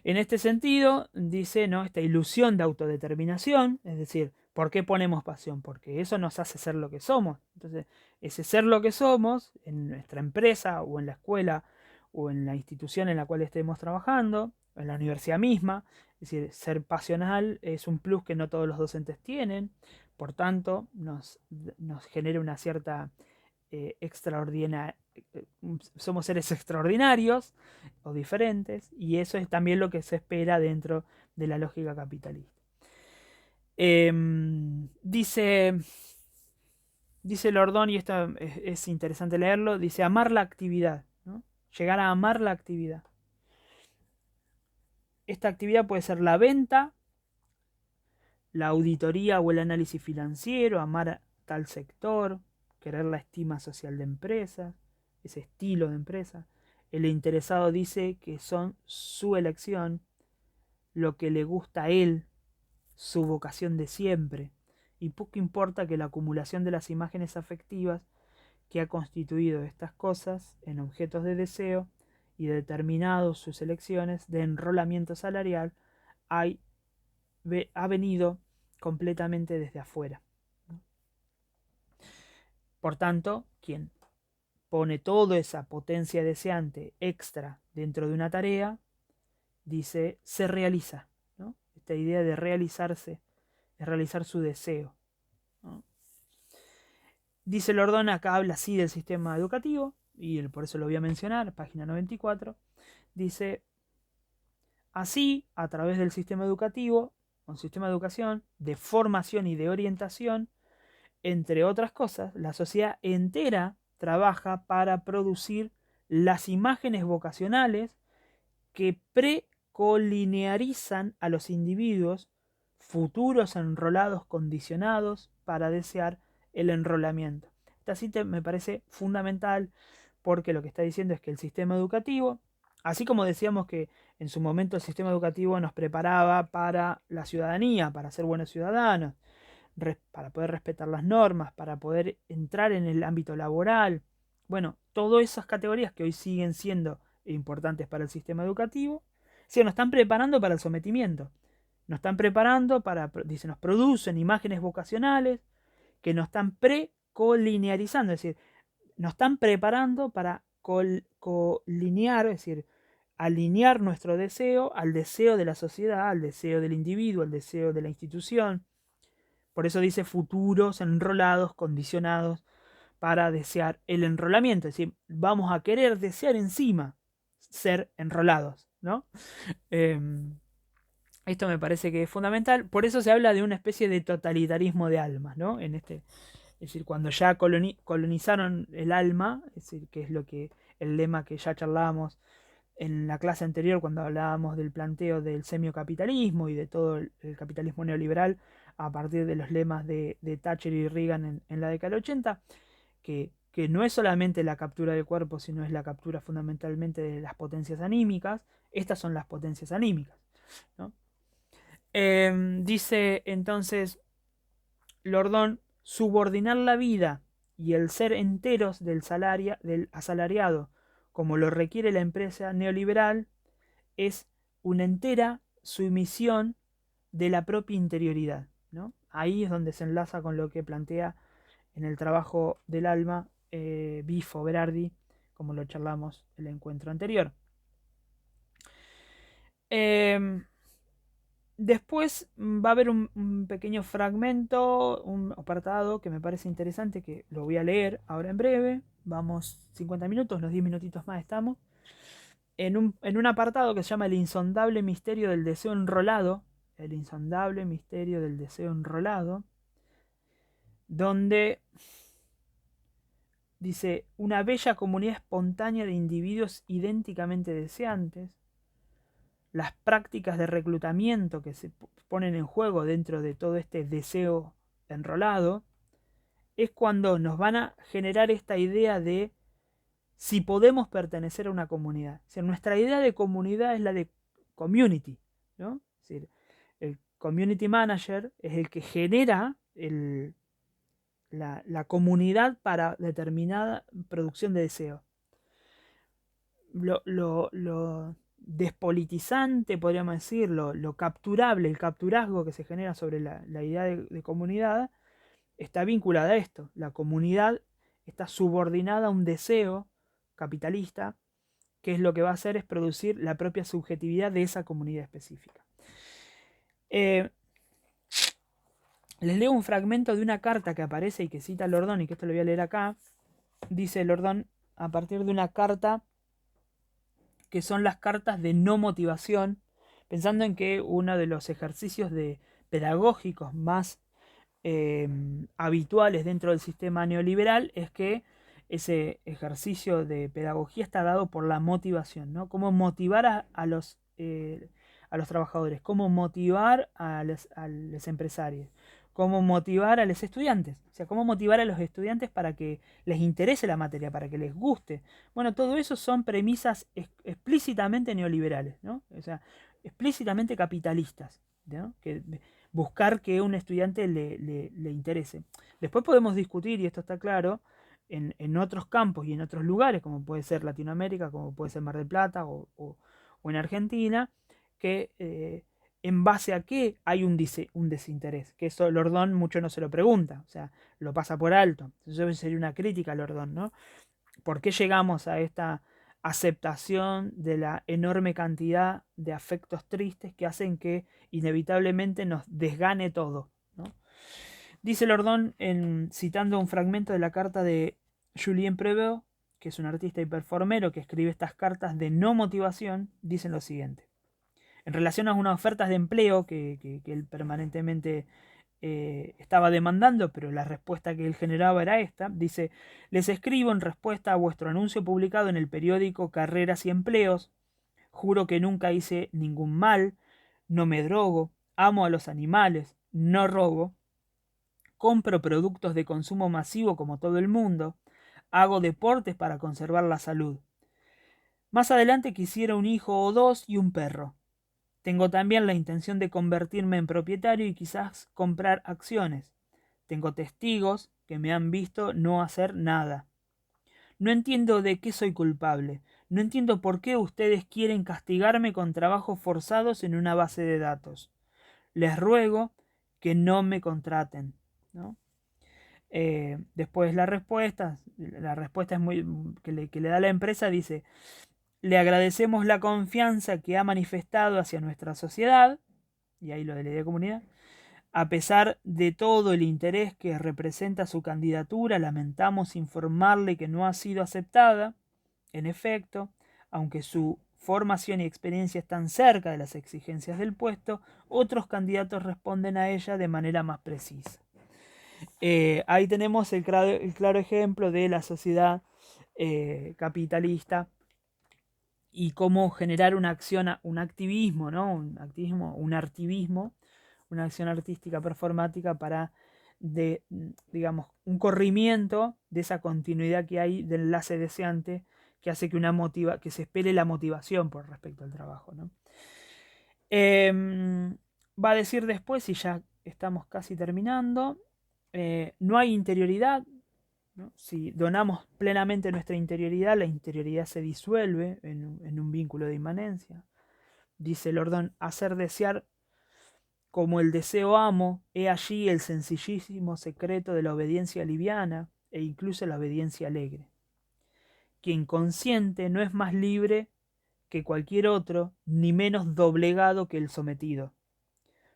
En este sentido, dice, ¿no?, esta ilusión de autodeterminación, es decir, ¿por qué ponemos pasión? Porque eso nos hace ser lo que somos. Entonces, ese ser lo que somos en nuestra empresa o en la escuela o en la institución en la cual estemos trabajando, o en la universidad misma, es decir, ser pasional es un plus que no todos los docentes tienen, por tanto, nos genera una cierta extraordinaria. Somos seres extraordinarios o diferentes, y eso es también lo que se espera dentro de la lógica capitalista. Dice Lordon, y esto es interesante leerlo, dice amar la actividad, ¿no? Llegar a amar la actividad. Esta actividad puede ser la venta, la auditoría o el análisis financiero, amar a tal sector, querer la estima social de empresas, ese estilo de empresa. El interesado dice que son su elección, lo que le gusta a él, su vocación de siempre, y poco importa que la acumulación de las imágenes afectivas que ha constituido estas cosas en objetos de deseo y determinado sus elecciones de enrolamiento salarial ha venido completamente desde afuera. Por tanto, quien pone toda esa potencia deseante extra dentro de una tarea, dice, se realiza, ¿no? Esta idea de realizarse es realizar su deseo, ¿no? Dice Lordon, acá habla así del sistema educativo, y por eso lo voy a mencionar, página 94, dice, así, a través del sistema educativo, un sistema de educación, de formación y de orientación, entre otras cosas, la sociedad entera trabaja para producir las imágenes vocacionales que precolinearizan a los individuos futuros enrolados condicionados para desear el enrolamiento. Esta cita me parece fundamental porque lo que está diciendo es que el sistema educativo, así como decíamos que en su momento el sistema educativo nos preparaba para la ciudadanía, para ser buenos ciudadanos, para poder respetar las normas, para poder entrar en el ámbito laboral, bueno, todas esas categorías que hoy siguen siendo importantes para el sistema educativo, se nos están preparando para el sometimiento. Nos están preparando para, dice, nos producen imágenes vocacionales que nos están precolinearizando, es decir, nos están preparando para colinear, es decir, alinear nuestro deseo al deseo de la sociedad, al deseo del individuo, al deseo de la institución. Por eso dice futuros enrolados, condicionados para desear el enrolamiento. Es decir, vamos a querer desear encima ser enrolados, ¿no? Esto me parece que es fundamental. Por eso se habla de una especie de totalitarismo de almas, ¿no? Es decir, cuando ya colonizaron el alma, es decir, que es el lema que ya charlábamos en la clase anterior cuando hablábamos del planteo del semiocapitalismo y de todo el capitalismo neoliberal a partir de los lemas de Thatcher y Reagan en la década del 80, que no es solamente la captura del cuerpo, sino es la captura fundamentalmente de las potencias anímicas. Estas son las potencias anímicas, ¿no? Dice entonces Lordón, subordinar la vida y el ser enteros del asalariado, como lo requiere la empresa neoliberal, es una entera sumisión de la propia interioridad, ¿no? Ahí es donde se enlaza con lo que plantea en el trabajo del alma Bifo Berardi, como lo charlamos en el encuentro anterior. Después va a haber un pequeño fragmento, un apartado que me parece interesante, que lo voy a leer ahora en breve. Vamos 50 minutos, unos 10 minutitos más estamos. En un apartado que se llama El insondable misterio del deseo enrolado. El insondable misterio del deseo enrolado. Donde dice, una bella comunidad espontánea de individuos idénticamente deseantes. Las prácticas de reclutamiento que se ponen en juego dentro de todo este deseo enrolado, es cuando nos van a generar esta idea de si podemos pertenecer a una comunidad. O sea, nuestra idea de comunidad es la de community, ¿no? Es decir, el community manager es el que genera la comunidad para determinada producción de deseo. Lo despolitizante, podríamos decir, lo capturable, el capturazgo que se genera sobre la idea de comunidad, está vinculada a esto. La comunidad está subordinada a un deseo capitalista, que es lo que va a hacer es producir la propia subjetividad de esa comunidad específica. Les leo un fragmento de una carta que aparece y que cita Lordón, y que esto lo voy a leer acá. Dice Lordón, a partir de una carta que son las cartas de no motivación, pensando en que uno de los ejercicios pedagógicos más habituales dentro del sistema neoliberal es que ese ejercicio de pedagogía está dado por la motivación, ¿no? Cómo motivar a los trabajadores, cómo motivar a los empresarios, cómo motivar a los estudiantes, o sea, cómo motivar a los estudiantes para que les interese la materia, para que les guste. Bueno, todo eso son premisas explícitamente neoliberales, ¿no? O sea, explícitamente capitalistas, ¿no? Que buscar que un estudiante le interese. Después podemos discutir, y esto está claro, en otros campos y en otros lugares, como puede ser Latinoamérica, como puede ser Mar del Plata o en Argentina, que en base a qué hay un desinterés, que eso Lordón mucho no se lo pregunta, o sea, lo pasa por alto. Eso sería una crítica a Lordón, ¿no? ¿Por qué llegamos a esta aceptación de la enorme cantidad de afectos tristes que hacen que inevitablemente nos desgane todo, ¿no? Dice Lordón, citando un fragmento de la carta de Julien Prévost, que es un artista y performero que escribe estas cartas de no motivación, dicen lo siguiente. En relación a unas ofertas de empleo que él permanentemente estaba demandando, pero la respuesta que él generaba era esta. Dice, les escribo en respuesta a vuestro anuncio publicado en el periódico Carreras y Empleos. Juro que nunca hice ningún mal, no me drogo, amo a los animales, no robo, compro productos de consumo masivo como todo el mundo, hago deportes para conservar la salud. Más adelante quisiera un hijo o dos y un perro. Tengo también la intención de convertirme en propietario y quizás comprar acciones. Tengo testigos que me han visto no hacer nada. No entiendo de qué soy culpable. No entiendo por qué ustedes quieren castigarme con trabajos forzados en una base de datos. Les ruego que no me contraten, ¿no? Después la respuesta es muy que le da la empresa, dice: le agradecemos la confianza que ha manifestado hacia nuestra sociedad, y ahí lo de la idea de comunidad. A pesar de todo el interés que representa su candidatura, lamentamos informarle que no ha sido aceptada. En efecto, aunque su formación y experiencia están cerca de las exigencias del puesto, otros candidatos responden a ella de manera más precisa. Ahí tenemos el claro ejemplo de la sociedad capitalista y cómo generar una acción, un activismo, ¿no? Un activismo, un artivismo, una acción artística performática para, digamos, un corrimiento de esa continuidad que hay del enlace deseante que hace que se espere la motivación por respecto al trabajo, ¿no? Va a decir después, y ya estamos casi terminando, no hay interioridad, ¿no? Si donamos plenamente nuestra interioridad, la interioridad se disuelve en un vínculo de inmanencia. Dice Lordón, hacer desear como el deseo amo, he allí el sencillísimo secreto de la obediencia liviana e incluso la obediencia alegre. Quien consiente no es más libre que cualquier otro, ni menos doblegado que el sometido.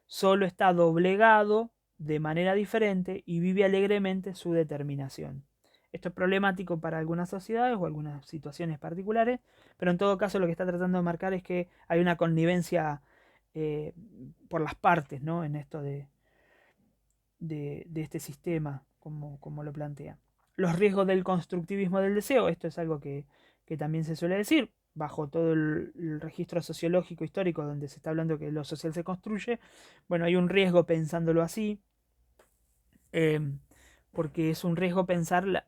Solo está doblegado de manera diferente y vive alegremente su determinación. Esto es problemático para algunas sociedades o algunas situaciones particulares, pero en todo caso lo que está tratando de marcar es que hay una connivencia eh, por las partes, ¿no? En esto de este sistema, como lo plantea. Los riesgos del constructivismo del deseo, esto es algo que también se suele decir, bajo todo el registro sociológico histórico donde se está hablando que lo social se construye. Bueno, hay un riesgo pensándolo así, eh, porque es un riesgo pensar,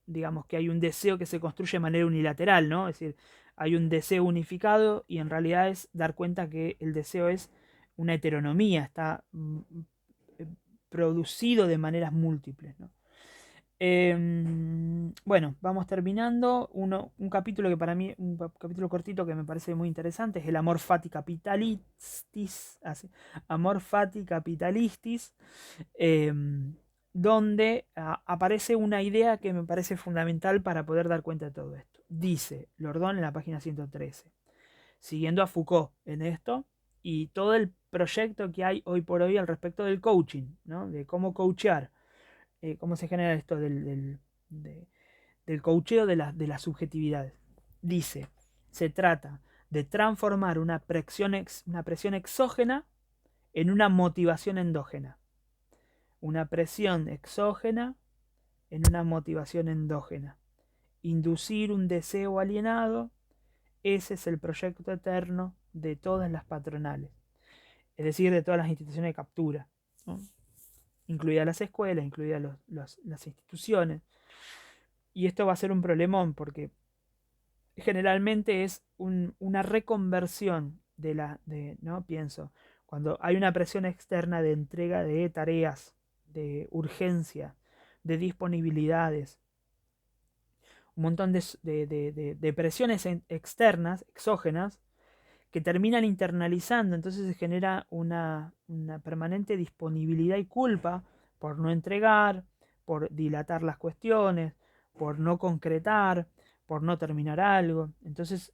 digamos, que hay un deseo que se construye de manera unilateral, ¿no? Es decir, hay un deseo unificado y en realidad es dar cuenta que el deseo es una heteronomía, está producido de maneras múltiples, ¿no? Bueno, vamos terminando. Un capítulo que para mí, un capítulo cortito que me parece muy interesante, es el Amor Fati Capitalistis, Amor Fati Capitalistis, donde aparece una idea que me parece fundamental para poder dar cuenta de todo esto. Dice Lordón en la página 113, siguiendo a Foucault en esto, y todo el proyecto que hay hoy por hoy al respecto del coaching, ¿no? De cómo coachear, cómo se genera esto del coacheo de las subjetividades. Dice, se trata de transformar una presión exógena en una motivación endógena. Una presión exógena en una motivación endógena. Inducir un deseo alienado, ese es el proyecto eterno de todas las patronales, es decir, de todas las instituciones de captura, ¿no? Incluidas las escuelas, incluidas las instituciones. Y esto va a ser un problemón porque generalmente es una reconversión ¿no? Pienso, cuando hay una presión externa de entrega de tareas, de urgencia, de disponibilidades, un montón de presiones externas, exógenas, que terminan internalizando, entonces se genera una permanente disponibilidad y culpa por no entregar, por dilatar las cuestiones, por no concretar, por no terminar algo. Entonces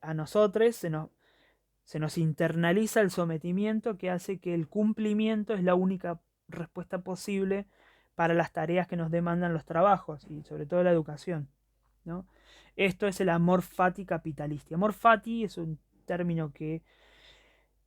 a nosotros se nos internaliza el sometimiento que hace que el cumplimiento es la única respuesta posible para las tareas que nos demandan los trabajos y sobre todo la educación, ¿no? Esto es el amor fati capitalisti. Amor fati es un término que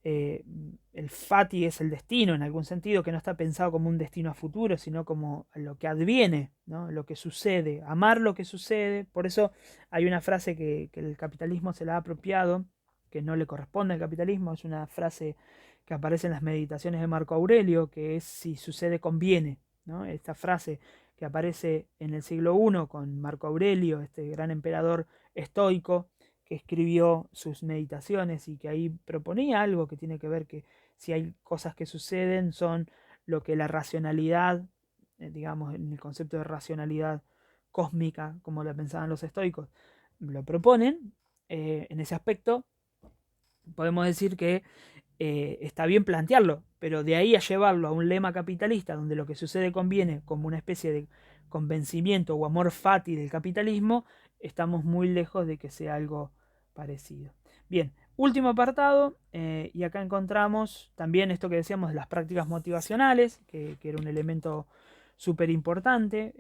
eh, el fati es el destino en algún sentido, que no está pensado como un destino a futuro, sino como lo que adviene, ¿no? Lo que sucede, amar lo que sucede. Por eso hay una frase que el capitalismo se la ha apropiado, que no le corresponde al capitalismo, es una frase que aparece en las meditaciones de Marco Aurelio, que es si sucede conviene, ¿no? Esta frase que aparece en el siglo I con Marco Aurelio, este gran emperador estoico, que escribió sus meditaciones y que ahí proponía algo que tiene que ver que si hay cosas que suceden son lo que la racionalidad, digamos, en el concepto de racionalidad cósmica, como lo pensaban los estoicos, lo proponen. En ese aspecto podemos decir que está bien plantearlo, pero de ahí a llevarlo a un lema capitalista donde lo que sucede conviene como una especie de convencimiento o amor fati del capitalismo, estamos muy lejos de que sea algo parecido. Bien, último apartado, y acá encontramos también esto que decíamos de las prácticas motivacionales, que era un elemento súper importante,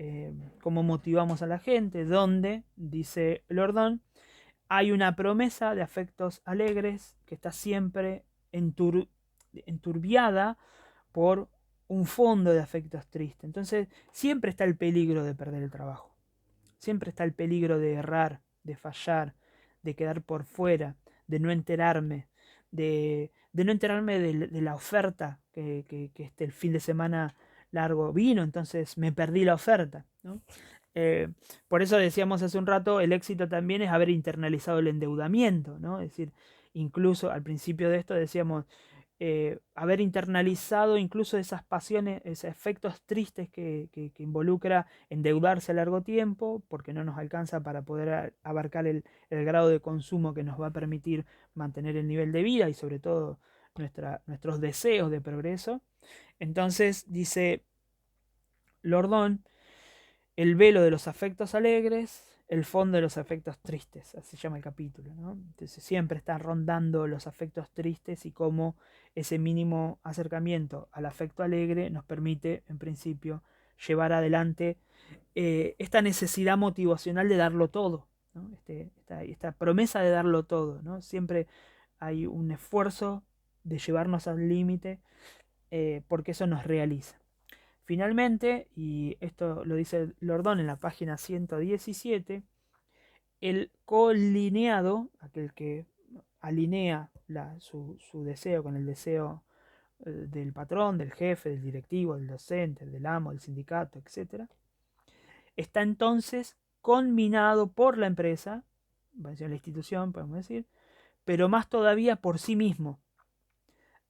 cómo motivamos a la gente, donde, dice Lordón, hay una promesa de afectos alegres que está siempre enturbiada por un fondo de afectos tristes. Entonces siempre está el peligro de perder el trabajo. Siempre está el peligro de errar, de fallar, de quedar por fuera, de no enterarme, de no enterarme de la oferta que el fin de semana largo vino, entonces me perdí la oferta, ¿no? Eh, por eso decíamos hace un rato, el éxito también es haber internalizado el endeudamiento, ¿no? Es decir, incluso al principio de esto decíamos, haber internalizado incluso esas pasiones, esos efectos tristes que involucra endeudarse a largo tiempo, porque no nos alcanza para poder abarcar el grado de consumo que nos va a permitir mantener el nivel de vida y sobre todo nuestros deseos de progreso. Entonces dice Lordón, el velo de los afectos alegres, el fondo de los afectos tristes, así se llama el capítulo, ¿no? Entonces siempre está rondando los afectos tristes y cómo ese mínimo acercamiento al afecto alegre nos permite, en principio, llevar adelante esta necesidad motivacional de darlo todo, ¿no? Esta promesa de darlo todo, ¿no? Siempre hay un esfuerzo de llevarnos al límite porque eso nos realiza. Finalmente, y esto lo dice Lordón en la página 117, el colineado, aquel que alinea su deseo con el deseo del patrón, del jefe, del directivo, del docente, del amo, del sindicato, etc., está entonces conminado por la empresa, va a decir la institución, podemos decir, pero más todavía por sí mismo,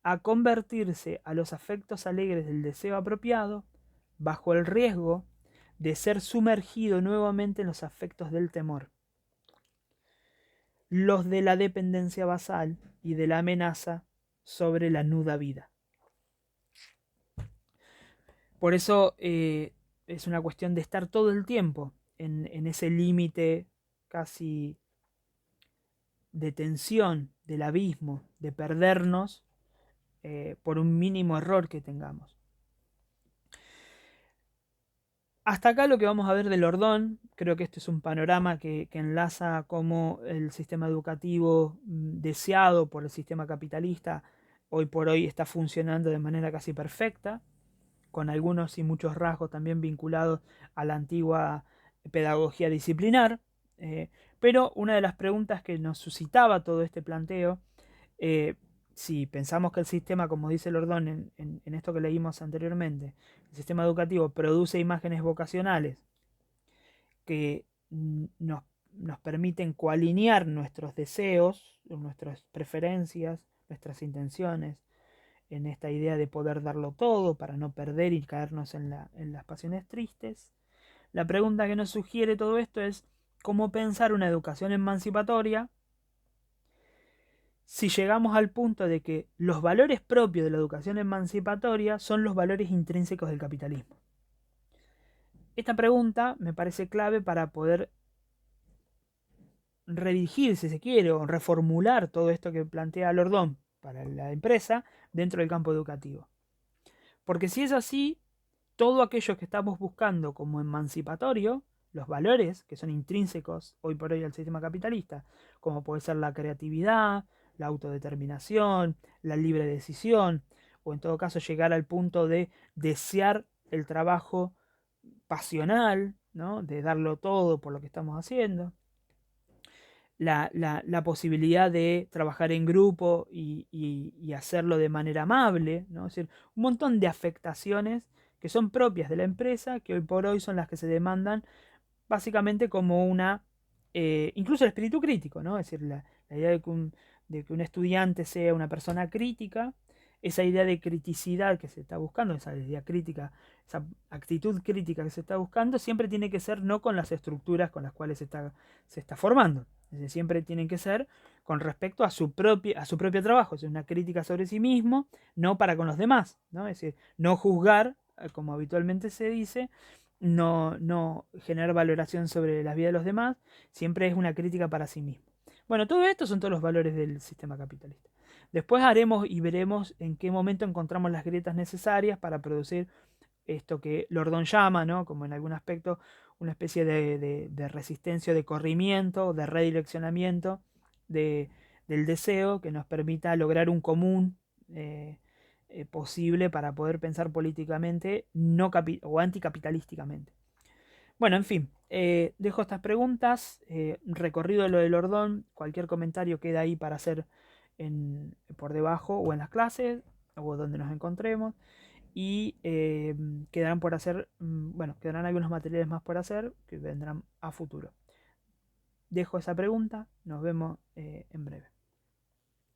a convertirse a los afectos alegres del deseo apropiado, bajo el riesgo de ser sumergido nuevamente en los afectos del temor, los de la dependencia basal y de la amenaza sobre la nuda vida. Por eso es una cuestión de estar todo el tiempo en ese límite casi de tensión, del abismo, de perdernos por un mínimo error que tengamos. Hasta acá lo que vamos a ver del Lordón, creo que este es un panorama que enlaza cómo el sistema educativo deseado por el sistema capitalista hoy por hoy está funcionando de manera casi perfecta, con algunos y muchos rasgos también vinculados a la antigua pedagogía disciplinar. Pero una de las preguntas que nos suscitaba todo este planteo, si pensamos que el sistema, como dice Lordón en esto que leímos anteriormente, el sistema educativo produce imágenes vocacionales que nos permiten coalinear nuestros deseos, nuestras preferencias, nuestras intenciones, en esta idea de poder darlo todo para no perder y caernos en las pasiones tristes. La pregunta que nos sugiere todo esto es cómo pensar una educación emancipatoria si llegamos al punto de que los valores propios de la educación emancipatoria son los valores intrínsecos del capitalismo. Esta pregunta me parece clave para poder redirigir, si se quiere, o reformular todo esto que plantea Lordón para la empresa dentro del campo educativo. Porque si es así, todo aquello que estamos buscando como emancipatorio, los valores que son intrínsecos hoy por hoy al sistema capitalista, como puede ser la creatividad, la autodeterminación, la libre decisión, o en todo caso llegar al punto de desear el trabajo pasional, ¿no? De darlo todo por lo que estamos haciendo, la posibilidad de trabajar en grupo y hacerlo de manera amable, ¿no? Es decir, un montón de afectaciones que son propias de la empresa, que hoy por hoy son las que se demandan básicamente como incluso el espíritu crítico, ¿no? Es decir, la idea de que un estudiante sea una persona crítica, esa idea de criticidad que se está buscando, esa idea crítica, esa actitud crítica que se está buscando, siempre tiene que ser no con las estructuras con las cuales se está formando. Es decir, siempre tienen que ser con respecto a su propio trabajo, es una crítica sobre sí mismo, no para con los demás, ¿no? Es decir, no juzgar, como habitualmente se dice, no generar valoración sobre la vida de los demás, siempre es una crítica para sí mismo. Bueno, todo esto son todos los valores del sistema capitalista. Después haremos y veremos en qué momento encontramos las grietas necesarias para producir esto que Lordón llama, ¿no? Como en algún aspecto, una especie de resistencia, de corrimiento, de redireccionamiento de, del deseo que nos permita lograr un común posible para poder pensar políticamente o anticapitalísticamente. Bueno, en fin, dejo estas preguntas, recorrido lo del Lordón, cualquier comentario queda ahí para hacer por debajo o en las clases o donde nos encontremos. Y quedarán por hacer, bueno, quedarán algunos materiales más por hacer que vendrán a futuro. Dejo esa pregunta, nos vemos en breve.